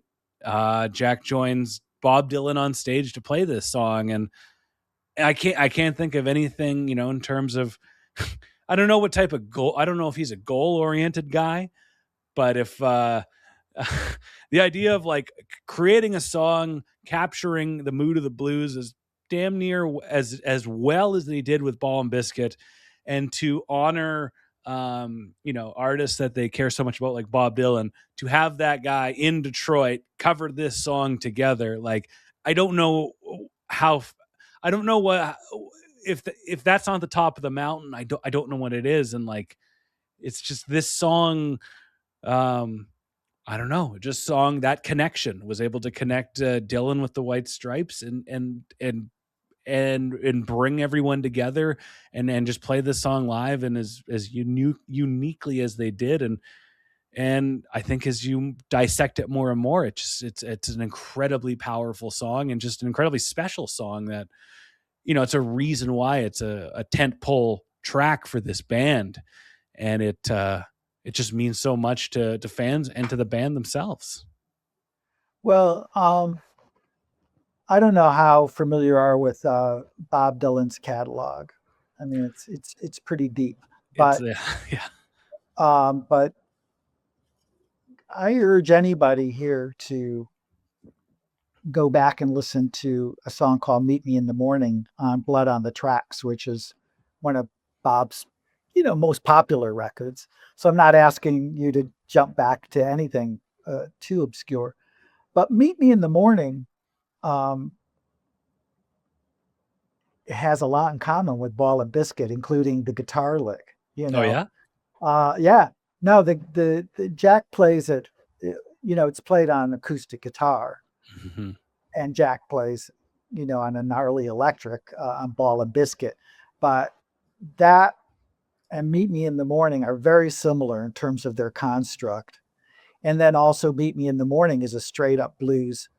Jack joins Bob Dylan on stage to play this song, and I can't think of anything, in terms of I don't know what type of goal. I don't know if he's a goal-oriented guy, but if the idea of like creating a song capturing the mood of the blues is damn near as well as they did with Ball and Biscuit, and to honor artists that they care so much about, like Bob Dylan, to have that guy in Detroit cover this song together, like I don't know what if that's not the top of the mountain. I don't know what it is. And like it's just this song, I don't know, just song that connection was able to connect Dylan with the White Stripes and bring everyone together and just play this song live, and as uniquely as they did. And I think as you dissect it more and more, it's an incredibly powerful song, and just an incredibly special song that, it's a reason why it's a tentpole track for this band. And it just means so much to fans and to the band themselves. Well, I don't know how familiar you are with Bob Dylan's catalog. I mean, it's pretty deep, but but I urge anybody here to go back and listen to a song called "Meet Me in the Morning" on Blood on the Tracks, which is one of Bob's, most popular records. So I'm not asking you to jump back to anything too obscure, but "Meet Me in the Morning" it has a lot in common with Ball and Biscuit, including the guitar lick. Oh yeah. Yeah. No, the Jack plays it. It's played on acoustic guitar, Mm-hmm. and Jack plays, on a gnarly electric on Ball and Biscuit. But that and "Meet Me in the Morning" are very similar in terms of their construct. And then also "Meet Me in the Morning" is a straight up blues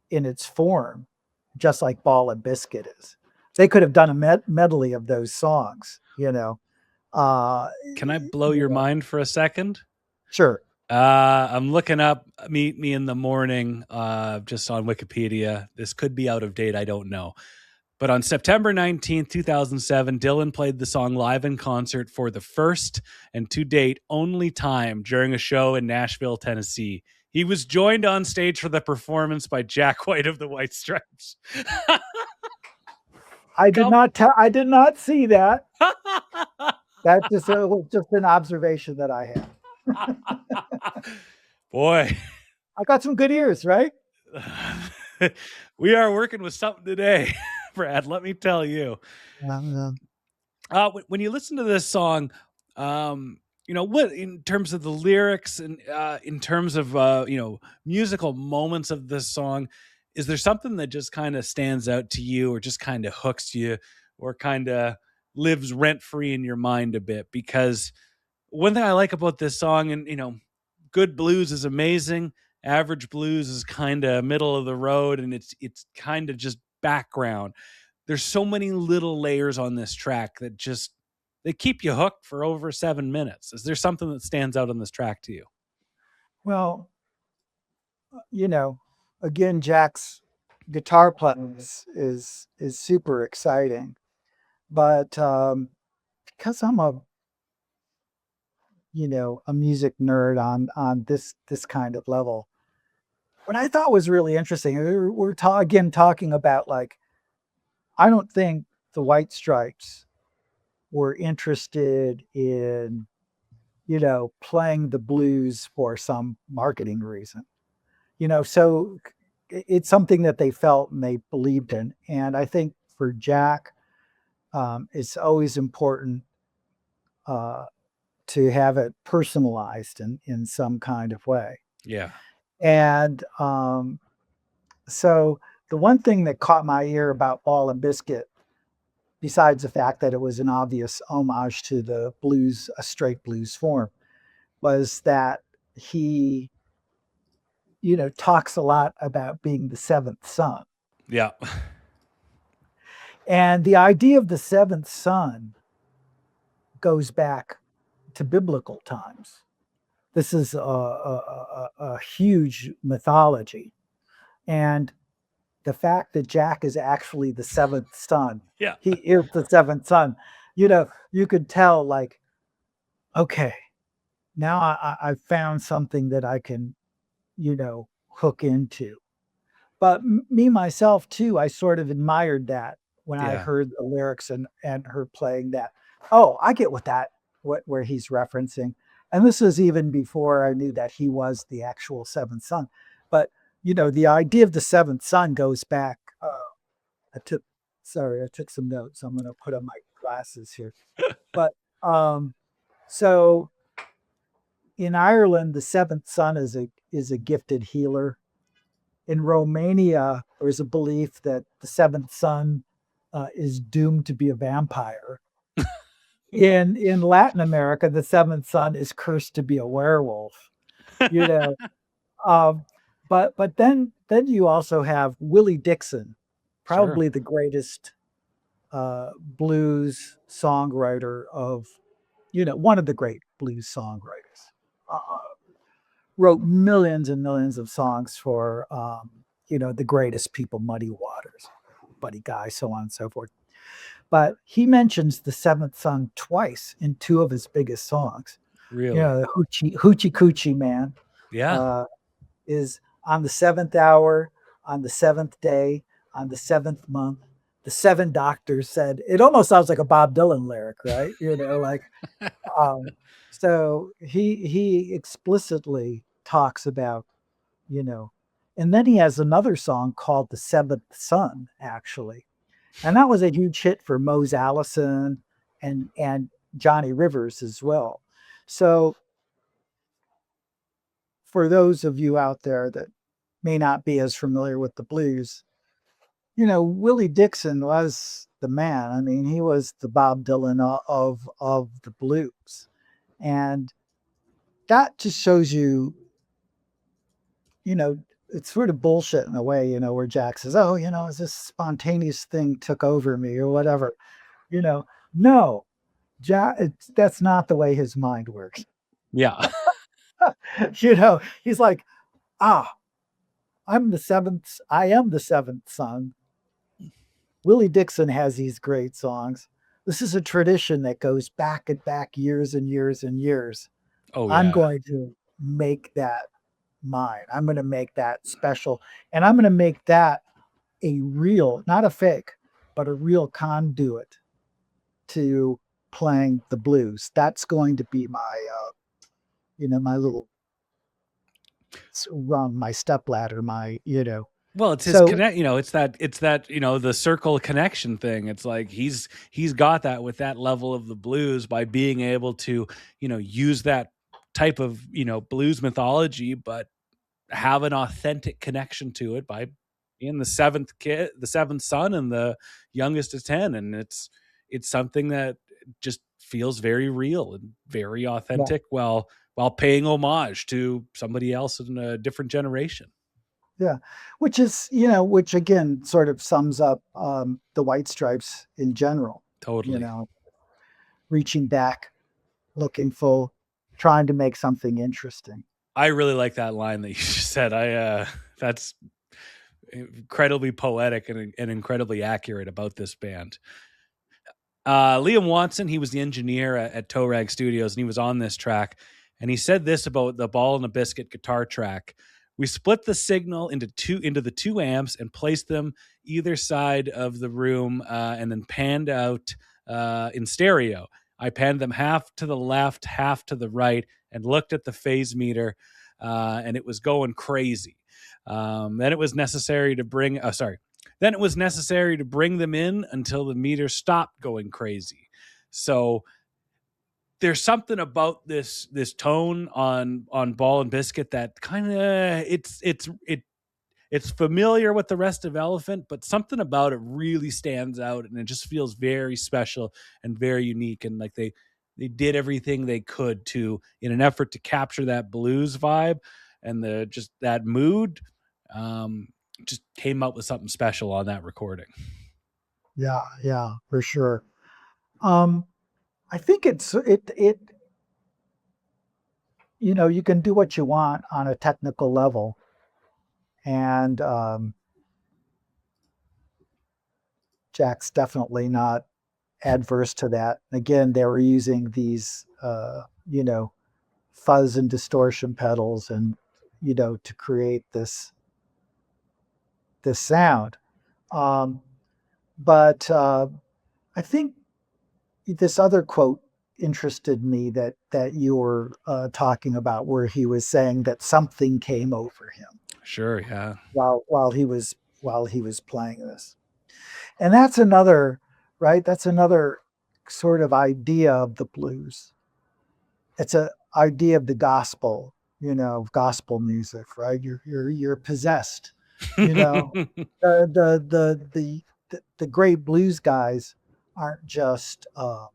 in its form, just like Ball and Biscuit is. They could have done a medley of those songs, Can I blow your mind for a second? Sure. I'm looking up "Meet Me in the Morning" just on Wikipedia. This could be out of date, I don't know. But on September 19th, 2007, Dylan played the song live in concert for the first and to date only time during a show in Nashville, Tennessee. He was joined on stage for the performance by Jack White of the White Stripes. I did not see that. That's just an observation that I had. Boy, I got some good ears, right? We are working with something today, Brad. Let me tell you. When you listen to this song, what in terms of the lyrics and in terms of musical moments of this song, is there something that just kind of stands out to you, or just kind of hooks you, or kind of lives rent free in your mind a bit? Because one thing I like about this song, and good blues is amazing, average blues is kind of middle of the road, and it's kind of just background. There's so many little layers on this track that just they keep you hooked for over 7 minutes. Is there something that stands out on this track to you? Well, again, Jack's guitar playing is super exciting. But because I'm a music nerd on this kind of level, what I thought was really interesting, we're again talking about, like, I don't think the White Stripes were interested in, playing the blues for some marketing reason. So it's something that they felt and they believed in. And I think for Jack, it's always important uh, to have it personalized in some kind of way. Yeah. And so the one thing that caught my ear about Ball and Biscuit, besides the fact that it was an obvious homage to the blues, a straight blues form, was that he, talks a lot about being the seventh son. Yeah. And the idea of the seventh son goes back to biblical times. This is a huge mythology. And the fact that Jack is actually the seventh son, Yeah. he is the seventh son, you could tell, like, okay, now I've found something that I can, hook into. But me, myself, too, I sort of admired that when I Yeah. heard the lyrics and her playing that. Oh, I get where he's referencing. And this was even before I knew that he was the actual seventh son. But, the idea of the seventh son goes back. I took, sorry, I took some notes. I'm going to put on my glasses here. But so in Ireland, the seventh son is a gifted healer. In Romania, there's a belief that the seventh son is doomed to be a vampire. In Latin America, the seventh son is cursed to be a werewolf. You know, um, but then you also have Willie Dixon, Sure. probably the greatest blues songwriter of, one of the great blues songwriters. Uh, Wrote millions and millions of songs for, the greatest people, Muddy Waters, Buddy Guy, so on and so forth. But he mentions the seventh son twice in two of his biggest songs. Really. The Hoochie Coochie Man Yeah. uh, is on the seventh hour, on the seventh day, on the seventh month. The seven doctors said, it almost sounds like a Bob Dylan lyric, right? Um, so he explicitly talks about, you know, and then he has another song called The Seventh Son, actually. And that was a huge hit for Mose Allison and Johnny Rivers as well. So for those of you out there that may not be as familiar with the blues, Willie Dixon was the man. I mean, he was the Bob Dylan of the blues. And that just shows you, it's sort of bullshit in a way, where Jack says, oh, is this spontaneous thing took over me or whatever. No, Jack, that's not the way his mind works. Yeah. He's like, I am the seventh son. Willie Dixon has these great songs. This is a tradition that goes back and back years and years and years. Oh, I'm yeah. going to make that mine. I'm going to make that special. And I'm going to make that a real, not a fake, but a real conduit to playing the blues. That's going to be my, my little rung, my stepladder, Well, it's his So connect. It's that the circle connection thing. It's like he's got that with that level of the blues by being able to use that type of blues mythology, but have an authentic connection to it by being the seventh son, and the youngest of 10, and it's something that just feels very real and very yeah, authentic, while paying homage to somebody else in a different generation. yeah, which again sort of sums up the White Stripes in general. You Totally. know, reaching back, looking full, trying to make something interesting. I really like that line that you just said. That's incredibly poetic and incredibly accurate about this band. Liam Watson, he was the engineer at Toe Rag Studios, and he was on this track. And he said this about the Ball and a Biscuit guitar track: "We split the signal into the two amps and placed them either side of the room, and then panned out in stereo. I panned them half to the left, half to the right, and looked at the phase meter, and it was going crazy. Then it was necessary to bring them in until the meter stopped going crazy." So there's something about this tone on Ball and Biscuit that kind of it's familiar with the rest of Elephant, but something about it really stands out, and it just feels very special and very unique. And like they did everything they could to, in an effort to capture that blues vibe and just that mood, just came up with something special on that recording. Yeah, for sure. I think you can do what you want on a technical level, and Jack's definitely not adverse to that. Again, they were using these fuzz and distortion pedals, and to create this sound. But I think this other quote interested me that you were talking about, where he was saying that something came over him. Sure, yeah. While he was playing this, and that's another sort of idea of the blues. It's an idea of the gospel, gospel music, right? You're possessed, the great blues guys aren't just oh,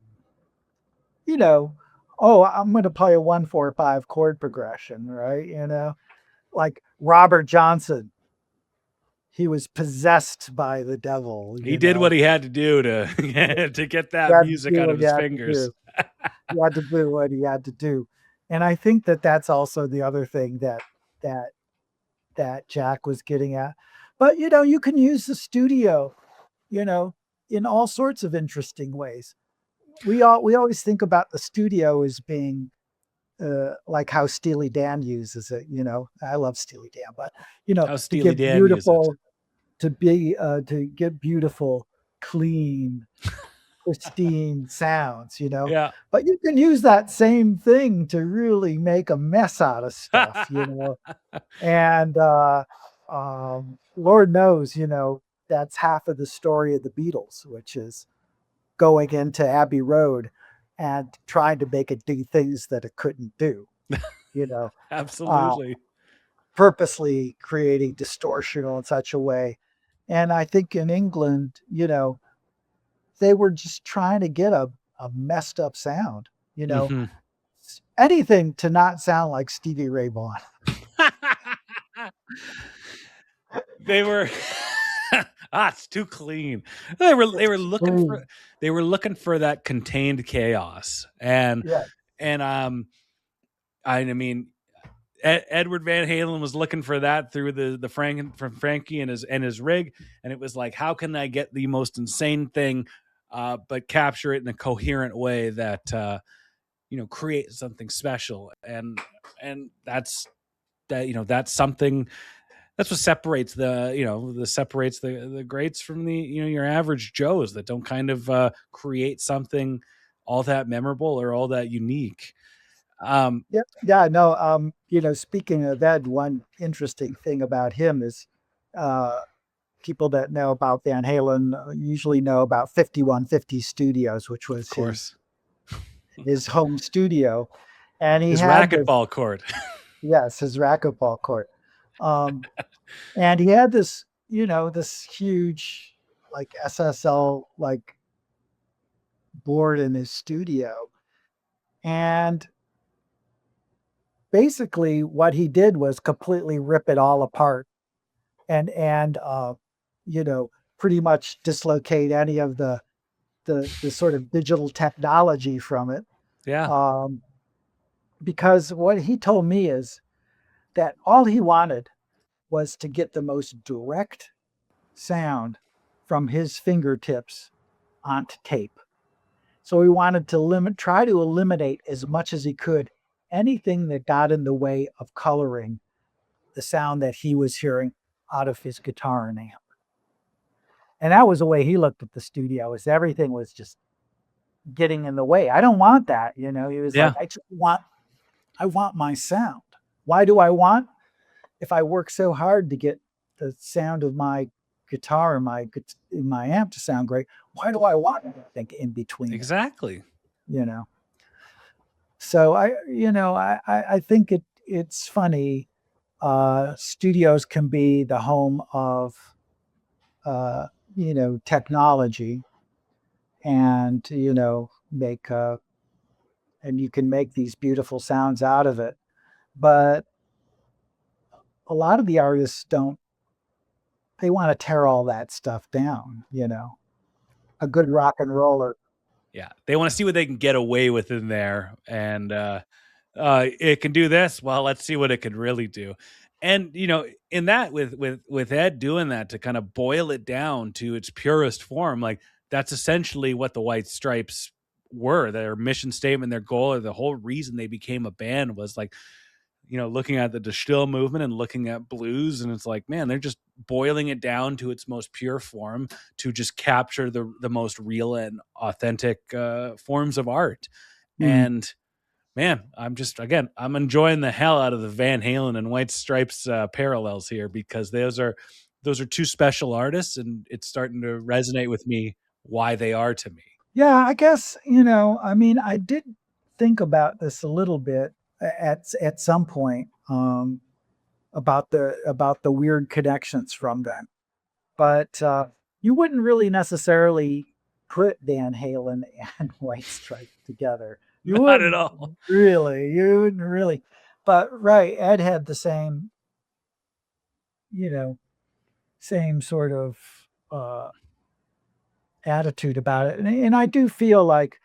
I'm going to play a 1-4-5 chord progression, right? Like Robert Johnson, he was possessed by the devil. He did what he had to do to get that music out of his fingers. He had to do what he had to do. And I think that's also the other thing that Jack was getting at. But, you can use the studio, in all sorts of interesting ways. We always think about the studio as being like how Steely Dan uses it. I love Steely Dan, but how Steely Dan to get beautiful, clean, pristine sounds. Yeah. But you can use that same thing to really make a mess out of stuff. And Lord knows, that's half of the story of the Beatles, which is going into Abbey Road and trying to make it do things that it couldn't do, Absolutely. Purposely creating distortion in such a way. And I think in England, they were just trying to get a messed up sound, Mm-hmm. Anything to not sound like Stevie Ray Vaughan. They were it's too clean. They were looking for that contained chaos. And Yeah. and I mean, Edward Van Halen was looking for that through the Frankie and his rig, and it was like, how can I get the most insane thing, but capture it in a coherent way that create something special, and that's something. That's what separates the greats from the your average Joes that don't kind of create something all that memorable or all that unique. Speaking of Ed, one interesting thing about him is people that know about Van Halen usually know about 5150 Studios, which was his home studio, and his racquetball court. Yes, his racquetball court. And he had this, this huge like SSL like board in his studio. And basically what he did was completely rip it all apart and pretty much dislocate any of the sort of digital technology from it. Yeah. Because what he told me is that all he wanted was to get the most direct sound from his fingertips onto tape. So he wanted to try to eliminate as much as he could anything that got in the way of coloring the sound that he was hearing out of his guitar and amp. And that was the way he looked at the studio, is everything was just getting in the way. I don't want that, He was Yeah. like, I want my sound. Why do I want? If I work so hard to get the sound of my guitar and my amp to sound great, why do I want anything in between? Exactly. So I think it's funny. Studios can be the home of technology, and make and you can make these beautiful sounds out of it, but a lot of the artists don't. They want to tear all that stuff down. A good rock and roller. Yeah, they want to see what they can get away with in there, and it can do this. Well, let's see what it can really do. And in that, with Ed doing that to kind of boil it down to its purest form, like that's essentially what the White Stripes were. Their mission statement, their goal, or the whole reason they became a band was like, looking at the Distill movement and looking at blues, and it's like, man, they're just boiling it down to its most pure form to just capture the most real and authentic forms of art. And man, I'm enjoying the hell out of the Van Halen and White Stripes parallels here, because those are two special artists, and it's starting to resonate with me why they are to me. Yeah, I guess, I did think about this a little bit at some point, about the weird connections from them. But you wouldn't really necessarily put Van Halen and White Stripes together. You Not wouldn't at all. really. You wouldn't really. But right, Ed had the same, same sort of attitude about it, and I do feel like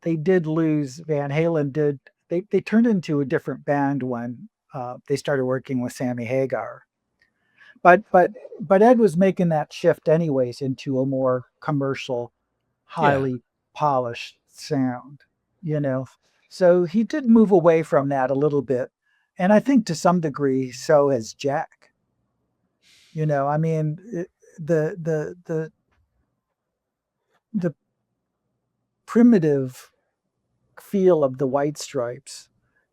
they did lose. Van Halen did. They turned into a different band when they started working with Sammy Hagar. But Ed was making that shift anyways into a more commercial, highly polished sound, So he did move away from that a little bit, and I think to some degree so has Jack. I mean, the primitive feel of the White Stripes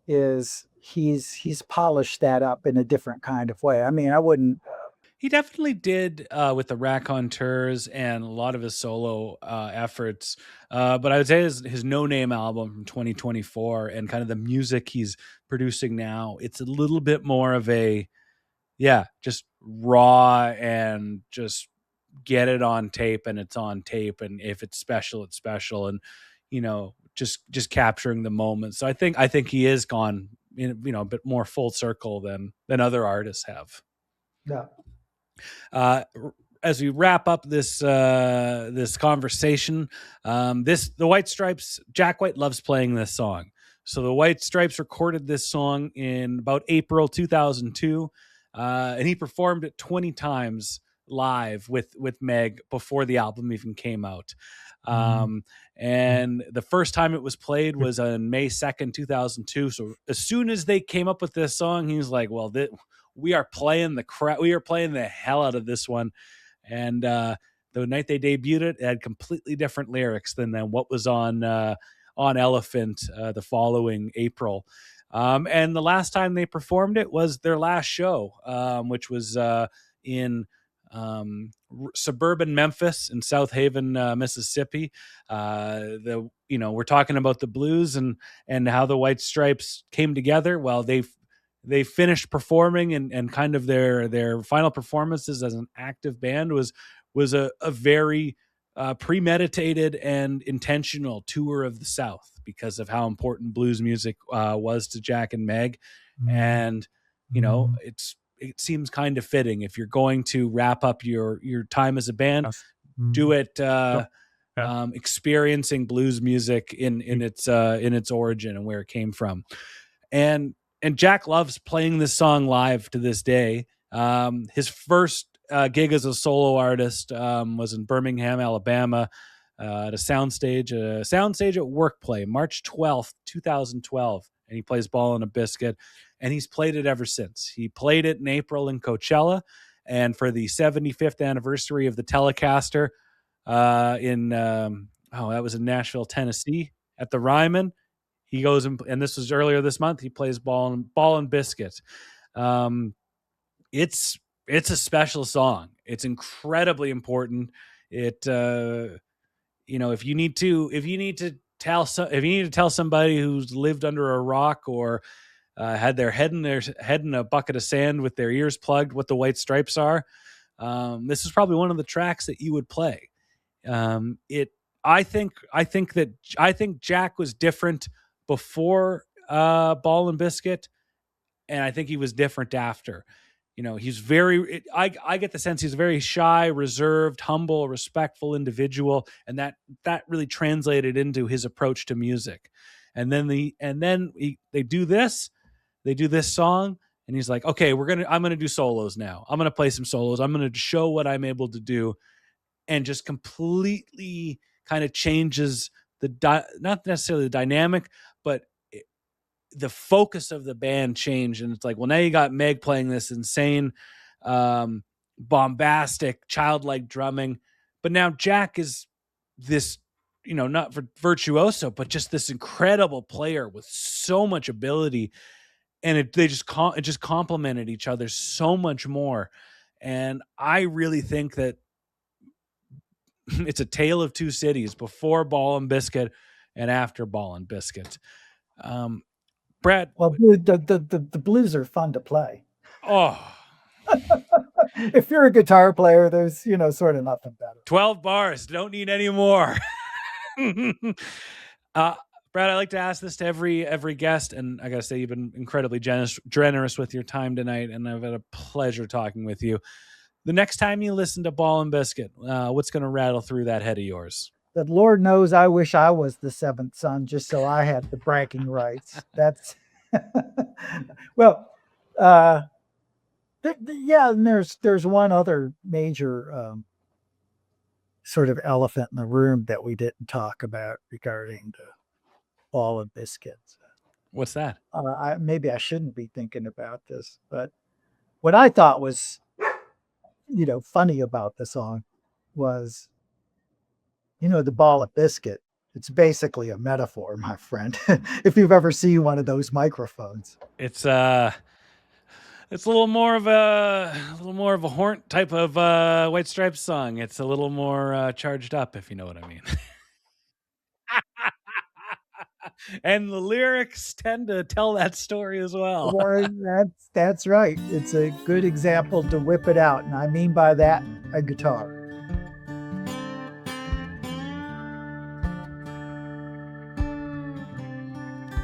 is he's polished that up in a different kind of way. I mean, I wouldn't. He definitely did with the Raconteurs and a lot of his solo efforts. But I would say his No Name album from 2024 and kind of the music he's producing now, it's a little bit more of a, just raw and just get it on tape, and it's on tape. And if it's special, it's special. And, just capturing the moment. So I think he is gone, a bit more full circle than other artists have. Yeah. As we wrap up this conversation, the White Stripes, Jack White loves playing this song. So the White Stripes recorded this song in about April 2002, and he performed it 20 times live with Meg before the album even came out. And the first time it was played was on May 2nd, 2002. So as soon as they came up with this song, he was like, well, we are playing the hell out of this one. And the night they debuted it had completely different lyrics than what was on Elephant the following April. And the last time they performed it was their last show, which was in suburban Memphis in South Haven, Mississippi. We're talking about the blues and how the White Stripes came together. Well, they finished performing, and kind of their final performances as an active band was a very premeditated and intentional tour of the South, because of how important blues music was to Jack and Meg. And it seems kind of fitting, if you're going to wrap up your time as a band, do it experiencing blues music in its origin and where it came from. And and Jack loves playing this song live to this day. His first gig as a solo artist was in Birmingham, Alabama, at a soundstage at Workplay, March 12th, 2012. And he plays Ballin' a Biscuit, and he's played it ever since. He played it in April in Coachella, and for the 75th anniversary of the Telecaster that was in Nashville, Tennessee at the Ryman. He goes and this was earlier this month. He plays Ballin' Biscuit. It's a special song. It's incredibly important. It if you need to tell somebody who's lived under a rock or had their head in a bucket of sand with their ears plugged what the White Stripes are, this is probably one of the tracks that you would play. I think Jack was different before Ballin' Biscuit, and I think he was different after. He's I get the sense he's a very shy, reserved, humble, respectful individual, and that really translated into his approach to music. And then they do this song, and he's like, okay, I'm gonna do solos now. I'm gonna play some solos. I'm gonna show what I'm able to do, and just completely kind of changes not necessarily the dynamic, but the focus of the band changed. And it's like, well, now you got Meg playing this insane, bombastic, childlike drumming, but now Jack is this, not virtuoso, but just this incredible player with so much ability, and it just complemented each other so much more. And I really think that it's a tale of two cities, before Ballin' Biscuit and after Ballin' Biscuit. Brad, well, the blues are fun to play. Oh, if you're a guitar player, there's sort of nothing better. 12 bars, don't need any more. Brad, I like to ask this to every guest, and I gotta say, you've been incredibly generous with your time tonight, and I've had a pleasure talking with you. The next time you listen to Ballin' Biscuit, what's going to rattle through that head of yours? That Lord knows I wish I was the seventh son, just so I had the bragging rights. That's well, and there's one other major sort of elephant in the room that we didn't talk about regarding the Ballin' Biscuit. What's that? Maybe I shouldn't be thinking about this, but what I thought was funny about the song was, the Ballin' Biscuit. It's basically a metaphor, my friend. If you've ever seen one of those microphones, it's a little more of a horn type of White Stripes song. It's a little more charged up, if you know what I mean. And the lyrics tend to tell that story as well. That's right. It's a good example to whip it out, and I mean by that a guitar.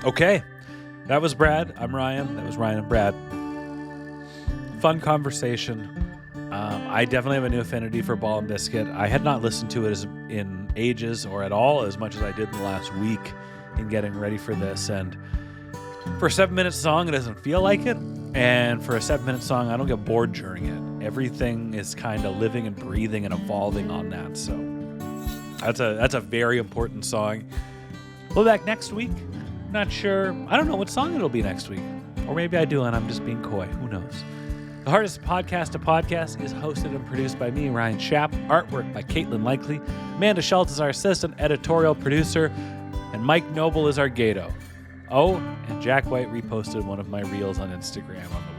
Okay, that was Brad. I'm Ryan. That was Ryan and Brad. Fun conversation. I definitely have a new affinity for Ballin' Biscuit. I had not listened to it in ages, or at all, as much as I did in the last week in getting ready for this. And for a 7-minute song, it doesn't feel like it. And for a 7-minute song, I don't get bored during it. Everything is kind of living and breathing and evolving on that. So that's a very important song. We'll be back next week. Not sure. I don't know what song it'll be next week. Or maybe I do and I'm just being coy. Who knows? The Hardest Podcast to Podcast is hosted and produced by me, Ryan Schapp. Artwork by Caitlin Likely. Amanda Schultz is our assistant editorial producer. And Mike Noble is our Gato. Oh, and Jack White reposted one of my reels on Instagram on the